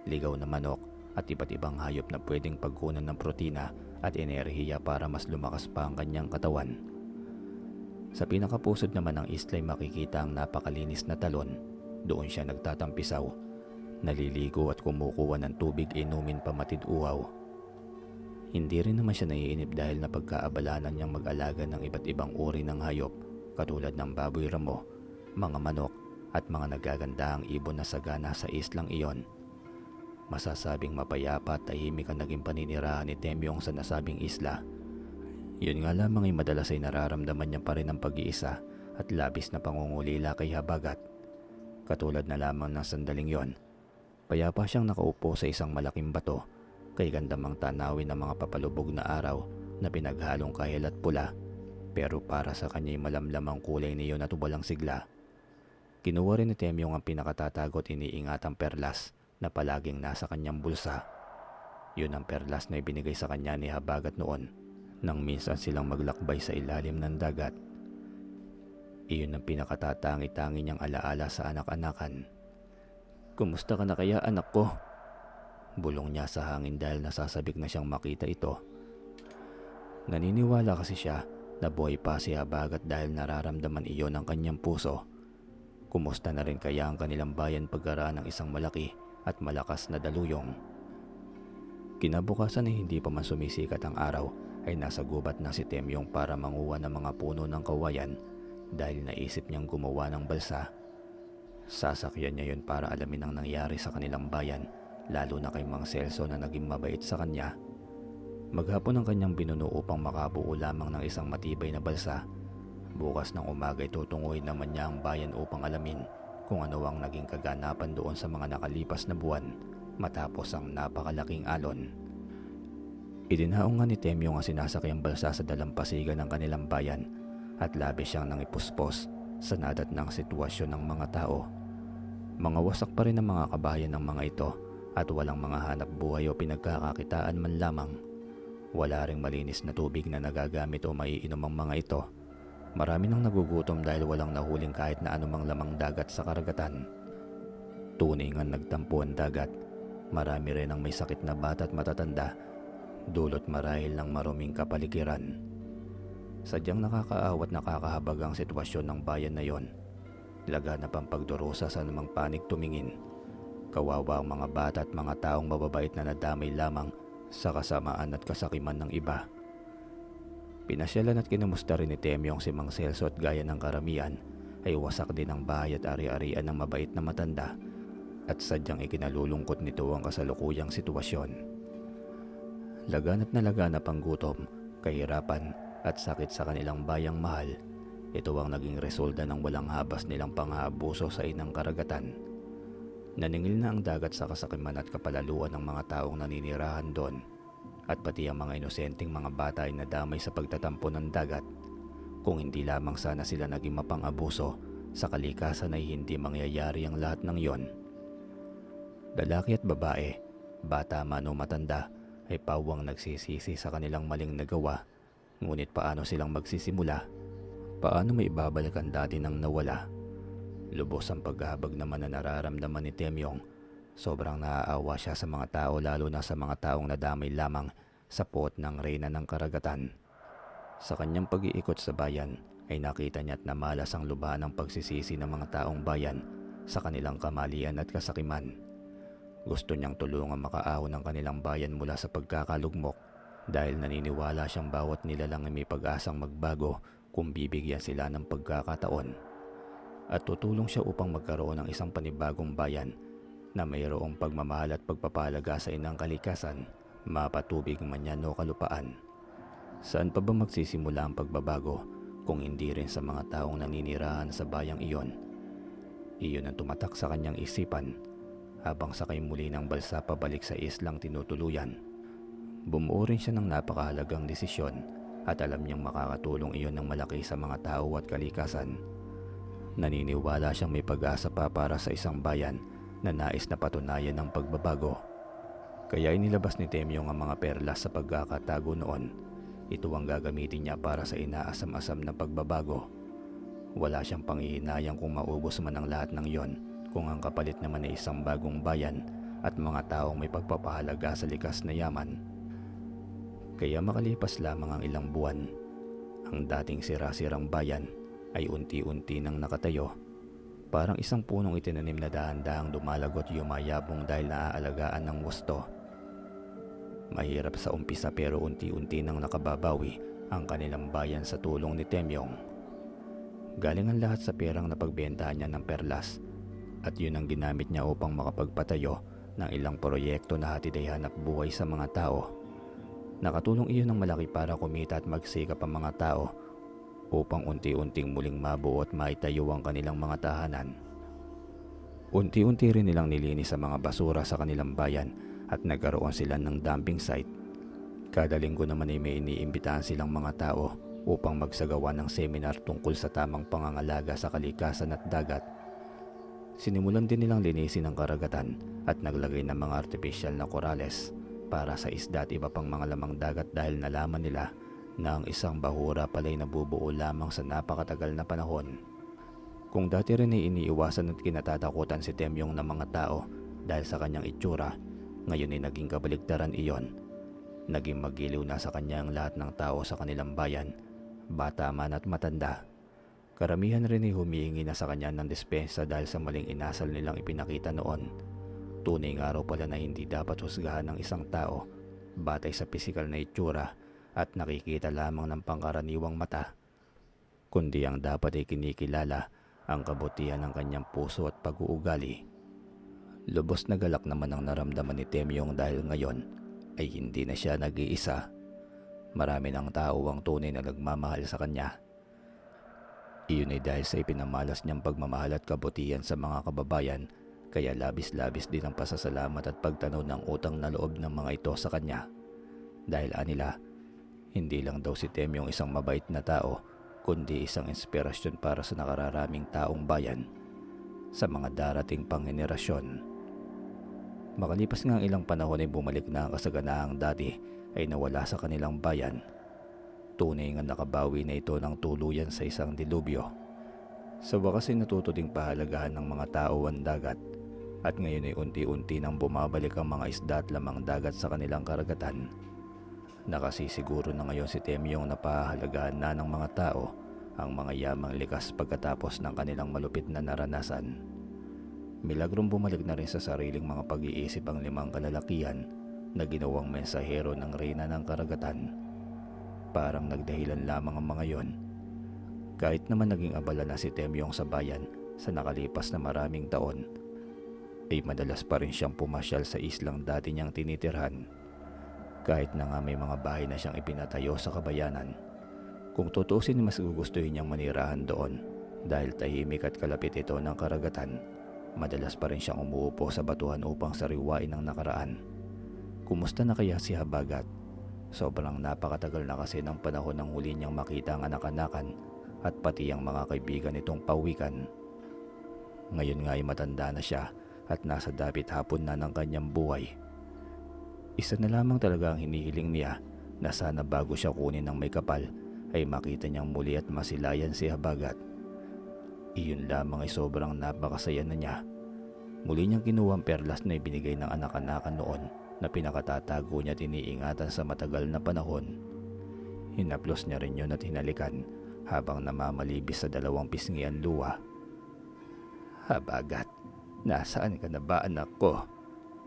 ligaw na manok at iba't ibang hayop na pwedeng pagkunan ng protina at enerhiya para mas lumakas pa ang kanyang katawan. Sa pinakapusod naman ng isla ay makikita ang napakalinis na talon. Doon siya nagtatampisaw, naliligo at kumukuha ng tubig inumin pamatid uhaw. Hindi rin naman siya naiinip dahil napagkaabalanan niyang mag-alaga ng iba't ibang uri ng hayop katulad ng baboy ramo, mga manok at mga nagagandahang ibon na sagana sa islang iyon. Masasabing mapayapa at tahimik ang naging paninirahan ni Temyong sa nasabing isla. Yun nga lamang ay madalas ay nararamdaman niya pa rin ang pag-iisa at labis na pangungulila kay Habagat. Katulad na lamang ng sandaling yon, payapa siyang nakaupo sa isang malaking bato, kay gandamang tanawin ng mga papalubog na araw na pinaghalong kahil at pula, pero para sa kanya'y malamlam ang kulay niyon at walang sigla. Kinuha rin ni Temyong ang pinakatatagot iniingatang perlas na palaging nasa kanyang bulsa. Yun ang perlas na ibinigay sa kanya ni Habagat noon nang minsan silang maglakbay sa ilalim ng dagat. Iyon ang pinakatatangi-tangi niyang alaala sa anak-anakan. "Kumusta ka na kaya, anak ko?" Bulong niya sa hangin dahil nasasabik na siyang makita ito. Naniniwala kasi siya na buhay pa si Habagat dahil nararamdaman iyon ng kanyang puso. Kumusta na rin kaya ang kanilang bayan pagkaraan ng isang malaki at malakas na daluyong? Kinabukasan ay hindi pa man sumisikat ang araw ay nasa gubat na si Temyong para manguha ng mga puno ng kawayan dahil naisip niyang gumawa ng balsa. Sasakyan niya yun para alamin ang nangyari sa kanilang bayan, lalo na kay Mang Celso na naging mabait sa kanya. Maghapon ang kanyang binuno upang makabuo lamang ng isang matibay na balsa. Bukas ng umaga ay tutunguhin naman niya ang bayan upang alamin kung ano ang naging kaganapan doon sa mga nakalipas na buwan matapos ang napakalaking alon. Idinhaong nga ni Temyong ang sinasakyang balsa sa dalampasigan ng kanilang bayan at labis siyang nangipuspos sa nadatnang sitwasyon ng mga tao. Mga wasak pa rin ang mga kabayan ng mga ito at walang mga hanap buhay o pinagkakakitaan man lamang. Wala ring malinis na tubig na nagagamit o maiinom ang mga ito. Marami nang nagugutom dahil walang nahuling kahit na anumang lamang dagat sa karagatan. Tunay nga nagtampo ang dagat. Marami rin ang may sakit na bata at matatanda, dulot marahil ng maruming kapaligiran. Sadyang nakakaawa at nakakahabag ang sitwasyon ng bayan na yon. Laganap ang pagdurusa sa anumang panig tumingin. Kawawa ang mga bata at mga taong mababait na nadamay lamang sa kasamaan at kasakiman ng iba. Pinasyalan at kinumusta rin ni Temyong si Mang Celso at gaya ng karamihan ay wasak din ang bahay at ari-arian ng mabait na matanda. at sadyang ikinalulungkot nito ang kasalukuyang sitwasyon. Laganap na laganap ang gutom, kahirapan at sakit sa kanilang bayang mahal. Ito ang naging resulta ng walang habas nilang pang-aabuso sa inang karagatan. Naningil na ang dagat sa kasakiman at kapalaluan ng mga taong naninirahan doon, at pati ang mga inosenteng mga bata ay nadamay sa pagtatampo ng dagat. Kung hindi lamang sana sila naging mapang-abuso, sa kalikasan ay hindi mangyayari ang lahat ng yon. Lalaki at babae, bata man o matanda, ay pawang nagsisisi sa kanilang maling nagawa. Ngunit paano silang magsisimula? Paano may ibabalik ang dati nang nawala? Lubos ang paghahabag naman na nararamdaman ni Temyong. Sobrang naaawa siya sa mga tao, lalo na sa mga taong nadamay lamang sa puot ng reyna ng karagatan. Sa kanyang pag-iikot sa bayan ay nakita niya at namalas ang lubha ng pagsisisi ng mga taong bayan sa kanilang kamalian at kasakiman. Gusto niyang tulungan makaahon ng kanilang bayan mula sa pagkakalugmok dahil naniniwala siyang bawat nilalang ay may pag-asang magbago kung bibigyan sila ng pagkakataon. At tutulong siya upang magkaroon ng isang panibagong bayan na mayroong pagmamahal at pagpapahalaga sa inang kalikasan, mapatubig man yan o kalupaan. Saan pa ba magsisimula ang pagbabago kung hindi rin sa mga taong naninirahan sa bayang iyon? Iyon ang tumatak sa kanyang isipan habang sakay muli ng balsa pabalik sa islang tinutuluyan. Bumuo rin siya ng napakahalagang desisyon at alam niyang makakatulong iyon ng malaki sa mga tao at kalikasan. Naniniwala siyang may pag-asa pa para sa isang bayan na nais na patunayan ng pagbabago. Kaya inilabas ni Temyong ang mga perlas sa pagkakatago noon. Ito ang gagamitin niya para sa inaasam-asam na pagbabago. Wala siyang panghihinayang kung maubos man ang lahat ng yon, kung ang kapalit naman ay isang bagong bayan at mga taong may pagpapahalaga sa likas na yaman. Kaya makalipas lamang ang ilang buwan, ang dating sira-sirang bayan ay unti-unti nang nakatayo. Parang isang punong itinanim na dahan-dahang dumalagot yumayabong dahil naaalagaan ng wasto. Mahirap sa umpisa pero unti-unti nang nakababawi ang kanilang bayan sa tulong ni Temyong. Galing ang lahat sa perang napagbentahan niya ng perlas at yun ang ginamit niya upang makapagpatayo ng ilang proyekto na hatid ay hanap buhay sa mga tao. Nakatulong iyon ng malaki para kumita at magsikap ang mga tao upang unti-unting muling mabuo at maitayo ang kanilang mga tahanan. Unti-unti rin nilang nilinis ang mga basura sa kanilang bayan at nagkaroon sila ng dumping site. Kada linggo naman ay may iniimbitahan silang mga tao upang magsagawa ng seminar tungkol sa tamang pangangalaga sa kalikasan at dagat. Sinimulan din nilang linisin ang karagatan at naglagay ng mga artificial na korales para sa isda at iba pang mga lamang dagat dahil nalaman nila na ang isang bahura pala'y nabubuo lamang sa napakatagal na panahon. Kung dati rin ay iniiwasan at kinatatakutan si Temyong ng mga tao dahil sa kanyang itsura, ngayon ay naging kabaligtaran iyon. Naging magiliw na sa kanya ang lahat ng tao sa kanilang bayan, bata man at matanda. Karamihan rin ay humihingi na sa kanya ng dispensa dahil sa maling inasal nilang ipinakita noon. Tunay nga raw pala na hindi dapat husgahan ng isang tao batay sa pisikal na itsura at nakikita lamang ng pangkaraniwang mata, kundi ang dapat ay kinikilala ang kabutihan ng kanyang puso at pag-uugali. Lubos na galak naman ang naramdaman ni Temyong dahil ngayon ay hindi na siya nag-iisa. Marami ng tao ang tunay na nagmamahal sa kanya. Iyon ay dahil sa ipinamalas niyang pagmamahal at kabutihan sa mga kababayan, kaya labis-labis din ang pasasalamat at pagtanaw ng utang na loob ng mga ito sa kanya. Dahil anila, hindi lang daw si Temyong isang mabait na tao, kundi isang inspirasyon para sa nakararaming taong bayan sa mga darating pang henerasyon. Makalipas nga ang ilang panahon ay bumalik na ang kasaganahang dati ay nawala sa kanilang bayan. Tunay nga nakabawi na ito ng tuluyan sa isang dilubyo. Sa wakas ay natuto ding pahalagahan ng mga tao ang dagat at ngayon ay unti-unti nang bumabalik ang mga isda at lamang dagat sa kanilang karagatan. Nakasisiguro na ngayon si Temyong na pahahalagahan na ng mga tao ang mga yamang likas pagkatapos ng kanilang malupit na naranasan. Milagrong bumalik na rin sa sariling mga pag-iisip ang 5 kalalakihan na ginawang mensahero ng reyna ng karagatan. Parang nagdahilan lamang ang mga yon. Kahit naman naging abala na si Temyong sa bayan sa nakalipas na maraming taon, ay madalas pa rin siyang pumasyal sa islang dati niyang tinitirhan. Kahit na nga may mga bahay na siyang ipinatayo sa kabayanan, kung tutuusin mas gugustuhin niyang manirahan doon dahil tahimik at kalapit ito ng karagatan. Madalas pa rin siyang umuupo sa batuhan upang sariwain ang nakaraan. Kumusta na kaya si Habagat? Sobrang napakatagal na kasi ng panahon ng huli niyang makita ang anak-anakan at pati ang mga kaibigan nitong pauwikan. Ngayon nga ay matanda na siya at nasa dapit hapon na ng kanyang buhay. Isa na lamang talaga ang hinihiling niya, na sana bago siya kunin ng may kapal ay makita niyang muli at masilayan si Habagat. Iyon lamang ay sobrang napakasaya na niya. Muli niyang kinuha ang perlas na ibinigay ng anak-anakan noon na pinakatatago niya at iniingatan sa matagal na panahon. Hinaplos niya rin yun at hinalikan habang namamalibis sa dalawang pisngi ang luha. "Habagat, nasaan ka na ba, anak ko?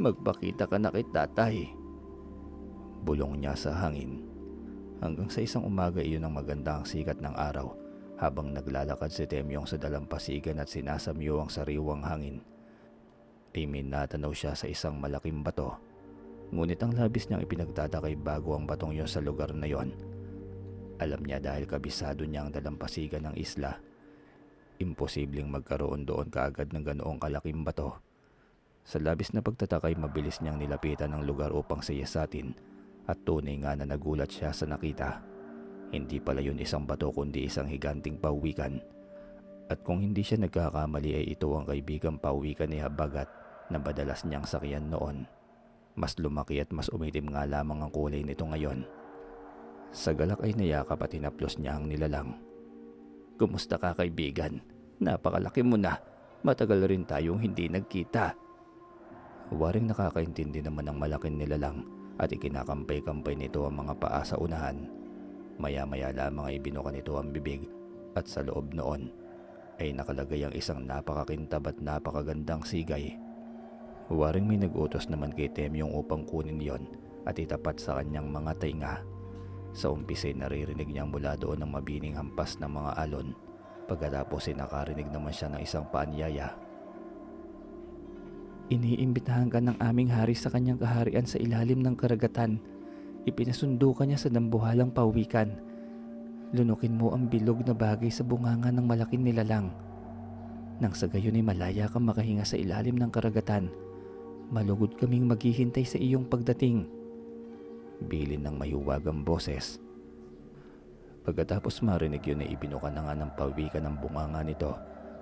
Magpakita ka na kay tatay." Bulong niya sa hangin. Hanggang sa isang umaga iyon ang magandang sikat ng araw habang naglalakad si Temyong sa dalampasigan at sinasamyo ang sariwang hangin, ay may natanaw siya sa isang malaking bato. Ngunit ang labis niyang ipinagtatakay bago ang batong yon sa lugar na yon. Alam niya dahil kabisado niya ang dalampasigan ng isla, imposibleng magkaroon doon kaagad ng ganoong kalaking bato. Sa labis na pagtatakay, mabilis niyang nilapitan ang lugar upang siyasatin at tunay nga na nagulat siya sa nakita. Hindi pala yun isang bato kundi isang higanting pauwikan. At kung hindi siya nagkakamali ay ito ang kaibigang pauwikan ni Habagat na madalas niyang sakyan noon. Mas lumaki at mas umitim nga lamang ang kulay nito ngayon. Sa galak ay nayakap at hinaplos niya ang nilalang. "Kumusta ka, kaibigan? Napakalaki mo na. Matagal rin tayong hindi nagkita." Waring nakakaintindi naman ng malaking nilalang at ikinakampay-kampay nito ang mga paa sa unahan. Maya-maya lamang ay binuka nito ang bibig at sa loob noon ay nakalagay ang isang napakakintab at napakagandang sigay. Waring may nag-utos naman kay Temyong upang kunin yon at itapat sa kanyang mga tainga. Sa umpisa ay naririnig niyang mula doon ang mabining hampas ng mga alon. Pagkatapos ay nakarinig naman siya ng isang paanyaya. "Iniimbitahan ka ng aming hari sa kanyang kaharian sa ilalim ng karagatan. Ipinasundo ka niya sa dambuhalang pauwikan. Lunukin mo ang bilog na bagay sa bunganga ng malaking nilalang. Nang sa gayon ay malaya kang makahinga sa ilalim ng karagatan. Malugod kaming maghihintay sa iyong pagdating." Bilin ng mahiwagang boses. Pagkatapos marinig yun ay ibinuka na nga ng pauwikan ng bunganga nito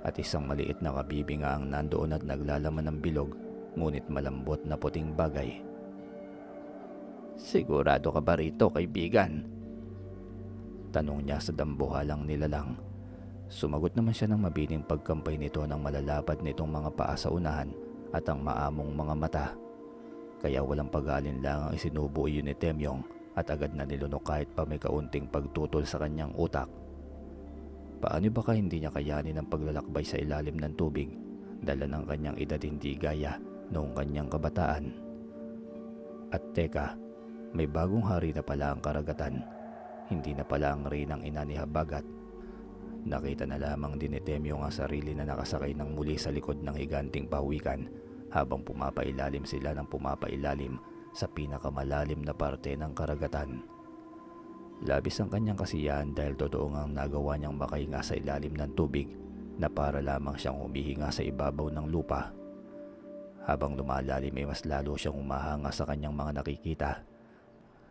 at isang maliit na kabibi nga ang nandoon at naglalaman ng bilog ngunit malambot na puting bagay. "Sigurado ka ba rito, kaibigan?" Tanong niya sa dambuhalang nilalang. Sumagot naman siya ng mabining pagkampay nito ng malalapad nitong mga paa sa unahan at ang maamong mga mata. Kaya walang pag-aalinlangang isinubo iyon ni Temyong at agad na nilunok kahit pa may kaunting pagtutol sa kanyang utak. Paano ba hindi niya kayanin ang paglalakbay sa ilalim ng tubig, dala ng kanyang edad hindi gaya noong kanyang kabataan? At teka, may bagong hari na pala ang karagatan. Hindi na pala ang reynang ina ni Habagat. Nakita na lamang din ni Temyong ang sarili na nakasakay ng muli sa likod ng higanting pawikan habang pumapailalim sila ng pumapailalim sa pinakamalalim na parte ng karagatan. Labis ang kanyang kasiyahan dahil totoo ngang nagawa niyang makahinga sa ilalim ng tubig na para lamang siyang humihinga sa ibabaw ng lupa. Habang lumalalim ay mas lalo siyang humahanga sa kanyang mga nakikita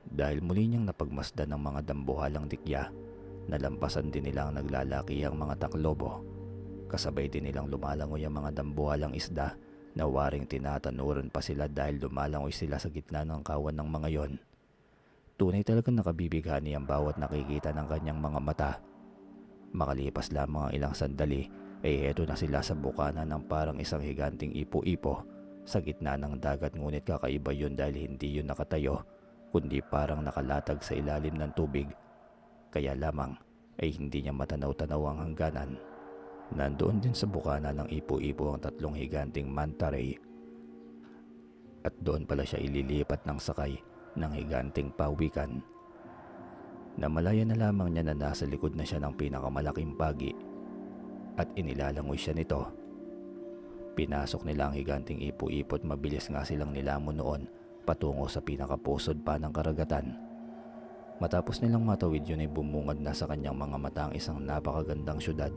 dahil muli niyang napagmasdan ng mga dambuhalang dikya. Nalampasan din nilang naglalaki ang mga taklobo. Kasabay din nilang lumalangoy ang mga dambuhalang isda na waring tinatanuran pa sila dahil lumalangoy sila sa gitna ng kawan ng mga yon. Tunay talagang nakabibighani ang bawat nakikita ng kanyang mga mata. Makalipas lamang ang ilang sandali ay heto na sila sa bukana ng parang isang higanting ipo-ipo sa gitna ng dagat, ngunit kakaiba yun dahil hindi yun nakatayo kundi parang nakalatag sa ilalim ng tubig. Kaya lamang ay hindi niya matanaw-tanaw ang hangganan. Nandoon din sa bukana ng ipo-ipo ang tatlong higanting manta ray. At doon pala siya ililipat ng sakay ng higanting pawikan. Namalaya na lamang niya na nasa likod na siya ng pinakamalaking pagi at inilalangoy siya nito. Pinasok nila ang higanting ipo-ipot, mabilis nga silang nilamon noon patungo sa pinakapusod pa ng karagatan. Matapos nilang matawid yun ay bumungad na sa kanyang mga mata ang isang napakagandang syudad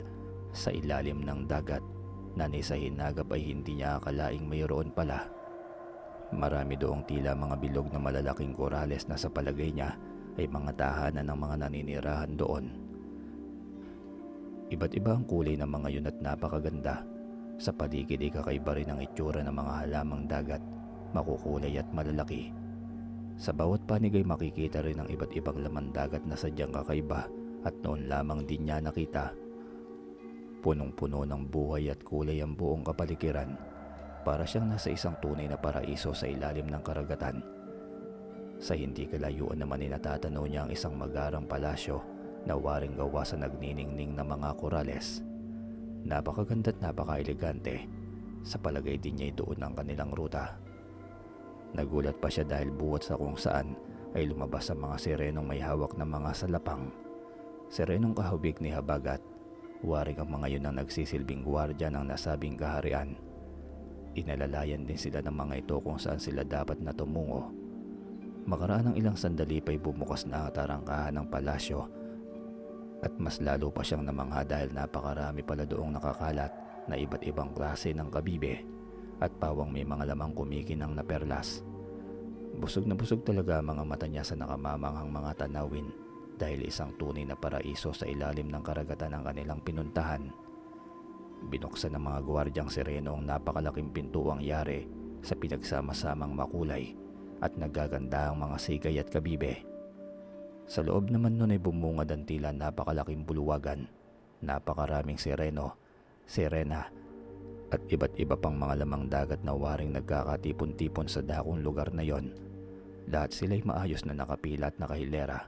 sa ilalim ng dagat na ni sa hinagap ay hindi niya akalaing mayroon pala. Marami doong tila mga bilog na malalaking korales na sa palagay niya ay mga tahanan ng mga naninirahan doon. Iba't iba ang kulay ng mga yun at napakaganda. Sa paligid ay kakaiba rin ang itsura ng mga halamang dagat, makukulay at malalaki. Sa bawat panig ay makikita rin ang iba't ibang laman dagat na sadyang kakaiba at noon lamang din niya nakita. Punong-puno ng buhay at kulay ang buong kapaligiran. Para siyang nasa isang tunay na paraiso sa ilalim ng karagatan. Sa hindi kalayuan naman ay natatanaw niya ang isang magarang palasyo na waring gawa sa nagniningning na mga korales. Napakaganda at napaka-elegante. Sa palagay din niya doon ang kanilang ruta. Nagulat pa siya dahil buwat sa kung saan ay lumabas ang mga sirenong may hawak na mga salapang. Sirenong kahawig ni Habagat. Waring ang mga yun ang nagsisilbing gwardya ng nasabing kaharian. Inalalayan din sila ng mga ito kung saan sila dapat na tumungo. Makaraan ng ilang sandali pa'y bumukas na ang tarangkahan ng palasyo at mas lalo pa siyang namangha dahil napakarami pala doong nakakalat na iba't ibang klase ng kabibe at pawang may mga lamang kumikinang na perlas. Busog na busog talaga ang mga mata niya sa nakamamanghang mga tanawin dahil isang tunay na paraiso sa ilalim ng karagatan ang kanilang pinuntahan. Binuksan ng mga gwardyang sireno ang napakalaking pintuang yari sa pinagsama-samang makulay at nagaganda ang mga sigay at kabibe. Sa loob naman nun ay bumungad ang tila napakalaking buluwagan, napakaraming sireno, sirena at iba't iba pang mga lamang dagat na waring nagkakatipon-tipon sa dakong lugar na yon. Lahat sila'y maayos na nakapila at nakahilera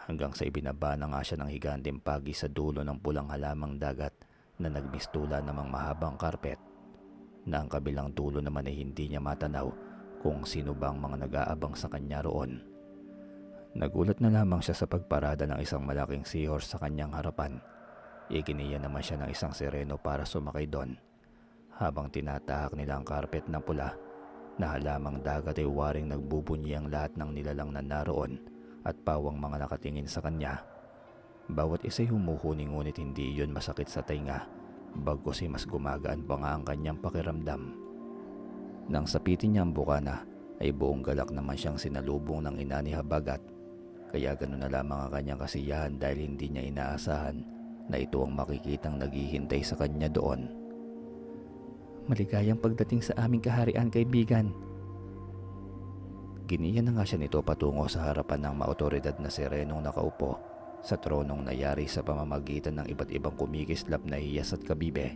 hanggang sa ibinaba na nga siya ng higanteng pagi sa dulo ng pulang halamang dagat na nagmistula namang mahabang karpet na ang kabilang dulo naman ay hindi niya matanaw kung sino bang mga nag-aabang sa kanya roon. Nagulat na lamang siya sa pagparada ng isang malaking seahorse sa kanyang harapan. Iginiya naman siya ng isang sireno para sumakay doon. Habang tinatahak nila ang karpet na pula na halamang dagat ay waring nagbubunyi ang lahat ng nilalang na naroon at pawang mga nakatingin sa kanya. Bawat isa'y humuhuni ngunit hindi iyon masakit sa tainga, bagkus ay mas gumagaan pa nga ang kanyang pakiramdam. Nang sapitin niya ang bukana ay buong galak naman siyang sinalubong ng ina ni Habagat, kaya ganoon na lamang ang kanyang kasiyahan dahil hindi niya inaasahan na ito ang makikitang naghihintay sa kanya doon. Maligayang pagdating sa aming kaharian, kaibigan. Giniya na nga siya nito patungo sa harapan ng maotoridad na sirenong nakaupo sa tronong nayari sa pamamagitan ng iba't ibang kumikislap na hiyas at kabibe.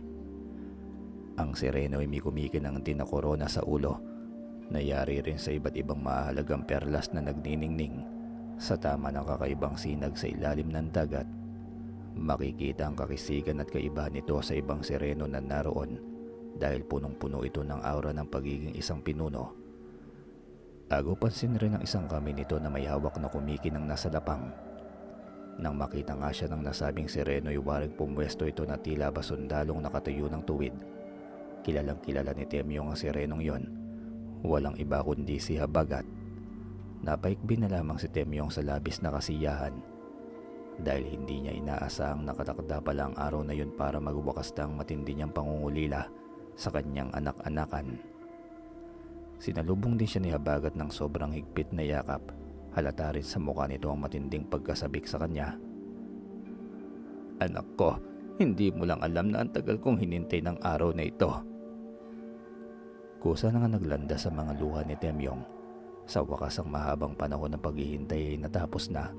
Ang sireno ay may kumikinang din na korona sa ulo, nayari rin sa iba't ibang mahalagang perlas na nagniningning sa tama ng kakaibang sinag sa ilalim ng dagat. Makikita ang kakisigan at kaibahan nito sa ibang sireno na naroon dahil punong-puno ito ng aura ng pagiging isang pinuno. Ago-pansin rin ang isang kamay nito na may hawak na kumikinang nasa lapang. Nang makita nga siya ng nasabing sireno ay waring pumwesto ito na tila ba sundalong nakatayo ng tuwid. Kilalang kilala ni Temyong ang sirenong yon. Walang iba kundi si Habagat. Napaikbi na lamang si Temyong sa labis na kasiyahan dahil hindi niya inaasahang nakatakda pala ang araw na yun para magwakas ng matindi niyang pangungulila sa kanyang anak-anakan. Sinalubong din siya ni Habagat ng sobrang higpit na yakap. Halata rin sa mukha nito ang matinding pagkasabik sa kanya. Anak ko, hindi mo lang alam na ang tagal kong hinintay ng araw na ito. Kusa na nga naglanda sa mga luha ni Temyong. Sa wakas ang mahabang panahon ng paghihintay ay natapos na.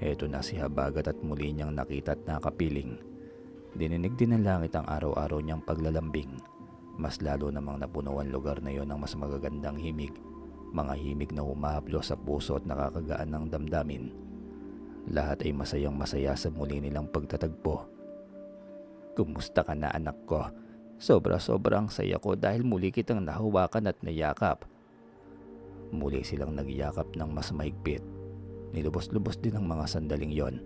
Heto na si Habagat at muli niyang nakita at nakapiling. Dininig din ng langit ang araw-araw niyang paglalambing. Mas lalo namang napuno ang lugar na yon ng mas magagandang himig. Mga himig na humahaplo sa puso at nakakagaan ng damdamin. Lahat ay masayang masaya sa muli nilang pagtatagpo. Kumusta ka na, anak ko? Sobra-sobrang saya ko dahil muli kitang nahawakan at nayakap. Muli silang nagyakap ng mas mahigpit. Nilubos-lubos din ang mga sandaling yon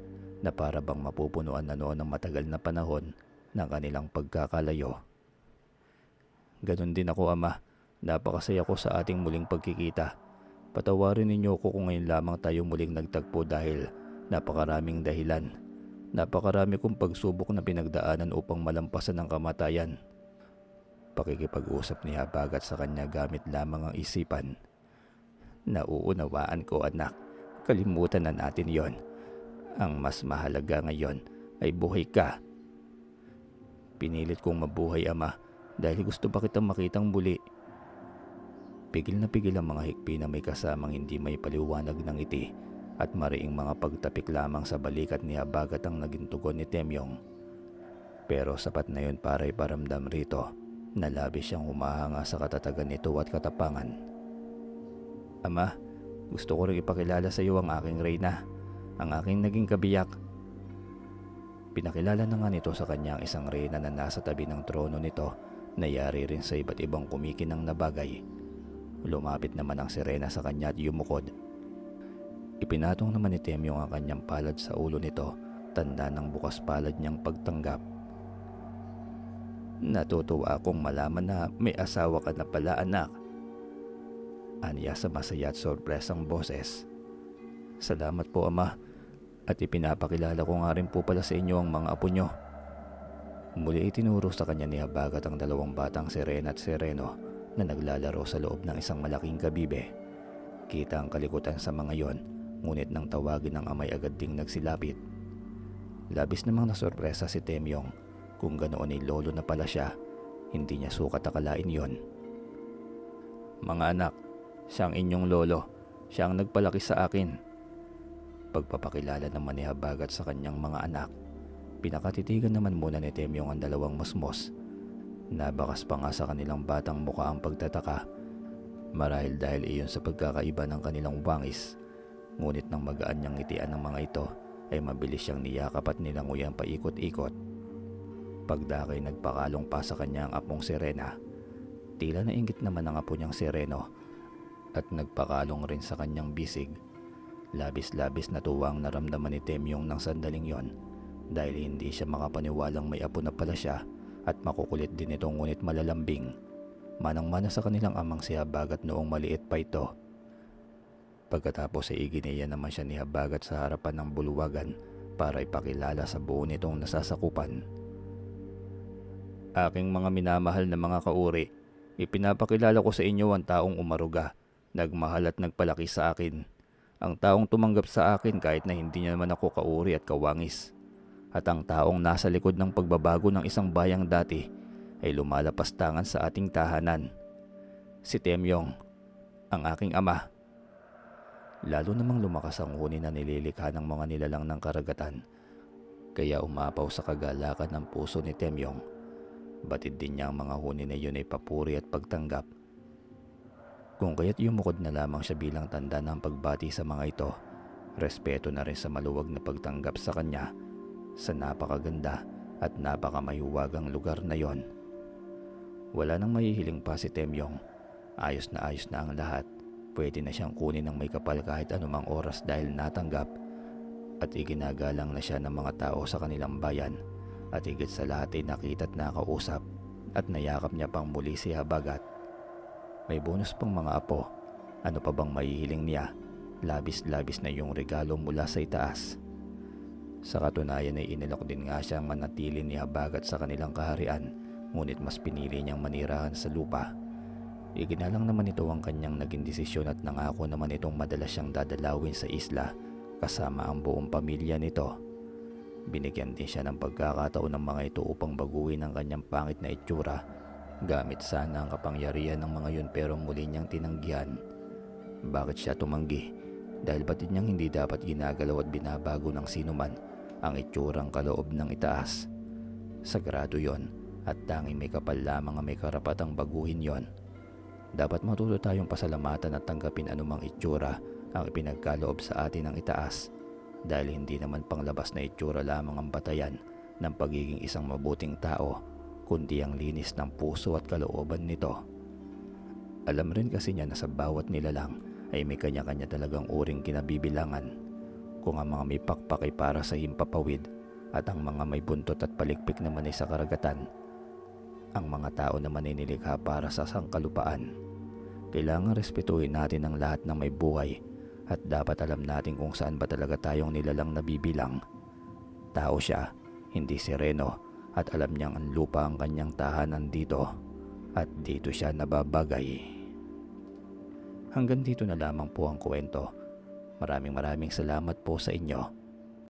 na para bang mapupunuan na noon ng matagal na panahon ng kanilang pagkakalayo. Ganon din ako, Ama. Napakasaya ko sa ating muling pagkikita. Patawarin ninyo ako kung ngayon lamang tayo muling nagtagpo dahil napakaraming dahilan. Napakarami kong pagsubok na pinagdaanan upang malampasan ang kamatayan. Pakikipag-usap ni Habagat sa kanya gamit lamang ang isipan. Nauunawaan ko, anak. Kalimutan na natin yon. Ang mas mahalaga ngayon ay buhay ka. Pinilit kong mabuhay, Ama, dahil gusto pa kitang makitang muli. Pigil na pigil ang mga hikpi na may kasamang hindi may paliwanag ng ngiti at mariing mga pagtapik lamang sa balikat ni Habagat ang naging tugon ni Temyong. Pero sapat na yun para iparamdam rito na labis siyang humahanga sa katatagan nito at katapangan. Ama, gusto ko rin ipakilala sa iyo ang aking reyna, ang aking naging kabiyak. Pinakilala na nga nito sa kanya ang isang reyna na nasa tabi ng trono nito na yari rin sa iba't ibang kumikinang na bagay. Lumapit naman ang sirena sa kanya at yumukod. Ipinatong naman ni Temyong ang kanyang palad sa ulo nito, tanda ng bukas palad niyang pagtanggap. Natutuwa akong malaman na may asawa ka na pala, anak. Aniya sa masaya at sorpresang boses. Salamat po, Ama, at ipinapakilala ko nga rin po pala sa inyo ang mga apo nyo. Muli itinuro sa kanya ni Habagat ang dalawang batang Serena at Sereno na naglalaro sa loob ng isang malaking kabibe. Kita ang kalikutan sa mga yon, ngunit nang tawagin ng amay agad ding nagsilapit. Labis namang nasorpresa si Temyong kung ganoon ay lolo na pala siya. Hindi niya sukat akalain yon. Mga anak, siya ang inyong lolo. Siya ang nagpalaki sa akin. Pagpapakilala naman ni Habagat sa kanyang mga anak, pinakatitigan naman muna ni Temyong ang dalawang musmos. Nabakas pa nga sa kanilang batang mukha ang pagtataka, marahil dahil iyon sa pagkakaiba ng kanilang wangis. Ngunit nang magaan niyang ngitian ng mga ito ay mabilis siyang niyakap at nilanguyan paikot-ikot. Pagdakay nagpakalong pa sa kanya ang apong Serena. Tila nainggit naman ang apo niyang Sereno at nagpakalong rin sa kanyang bisig. Labis-labis na tuwang naramdaman ni Temyong ng sandaling yon dahil hindi siya makapaniwalang may apo na pala siya. At makukulit din ito ngunit malalambing. Manang-mana sa kanilang amang si Habagat noong maliit pa ito. Pagkatapos ay iginaya naman siya ni Habagat sa harapan ng buluwagan para ipakilala sa buo nitong nasasakupan. Aking mga minamahal na mga kauri, ipinapakilala ko sa inyo ang taong umaruga, nagmahal at nagpalaki sa akin. Ang taong tumanggap sa akin kahit na hindi niya naman ako kauri at kawangis. At ang taong nasa likod ng pagbabago ng isang bayang dati ay lumalapastangan sa ating tahanan. Si Temyong, ang aking ama. Lalo namang lumakas ang huni na nililikha ng mga nilalang ng karagatan. Kaya umapaw sa kagalakan ng puso ni Temyong. Batid din niya ang mga huni na yun ay papuri at pagtanggap. Kung kaya't yumukod na lamang siya bilang tanda ng pagbati sa mga ito, respeto na rin sa maluwag na pagtanggap sa kanya sa napakaganda at napakamahiwagang lugar na yon. Wala nang mahihiling pa si Temyong. Ayos na ang lahat. Pwede na siyang kunin ng may kapal kahit anumang oras dahil natanggap at iginagalang na siya ng mga tao sa kanilang bayan. At higit sa lahat ay nakita at nakausap at nayakap niya pang muli si Habagat. May bonus pang mga apo. Ano pa bang mahihiling niya? Labis-labis na yung regalo mula sa itaas. Sa katunayan ay inilok din nga siyang manatili ni Habagat sa kanilang kaharian, ngunit mas pinili niyang manirahan sa lupa. Iginalang naman ito ang kanyang naging desisyon at nangako naman itong madalas siyang dadalawin sa isla kasama ang buong pamilya nito. Binigyan din siya ng pagkakataon ng mga ito upang baguhin ang kanyang pangit na itsura. Gamit sana ang kapangyarihan ng mga yun pero muli niyang tinanggihan. Bakit siya tumanggi? Dahil batid niyang hindi dapat ginagalaw at binabago ng sinuman ang itsurang kaloob ng itaas. Sagrado yon at tanging may kapal lamang ang may karapatang baguhin yon. Dapat matuto tayong pasalamatan at tanggapin anumang itsura ang ipinagkaloob sa atin ng itaas dahil hindi naman panglabas na itsura lamang ang batayan ng pagiging isang mabuting tao kundi ang linis ng puso at kalooban nito. Alam rin kasi niya na sa bawat nilalang ay may kanya-kanya talagang uring kinabibilangan. Kung ang mga may pakpak ay para sa himpapawid at ang mga may buntot at palikpik naman ay sa karagatan, Ang mga tao naman ay nilikha para sa sangkalupaan. Kailangan respetuhin natin ang lahat ng may buhay at dapat alam natin kung saan ba talaga tayong nilalang nabibilang. Tao siya, hindi sireno, at alam niyang ang lupa ang kanyang tahanan dito at dito siya nababagay. Hanggang dito na lamang po ang kwento. Maraming salamat po sa inyo.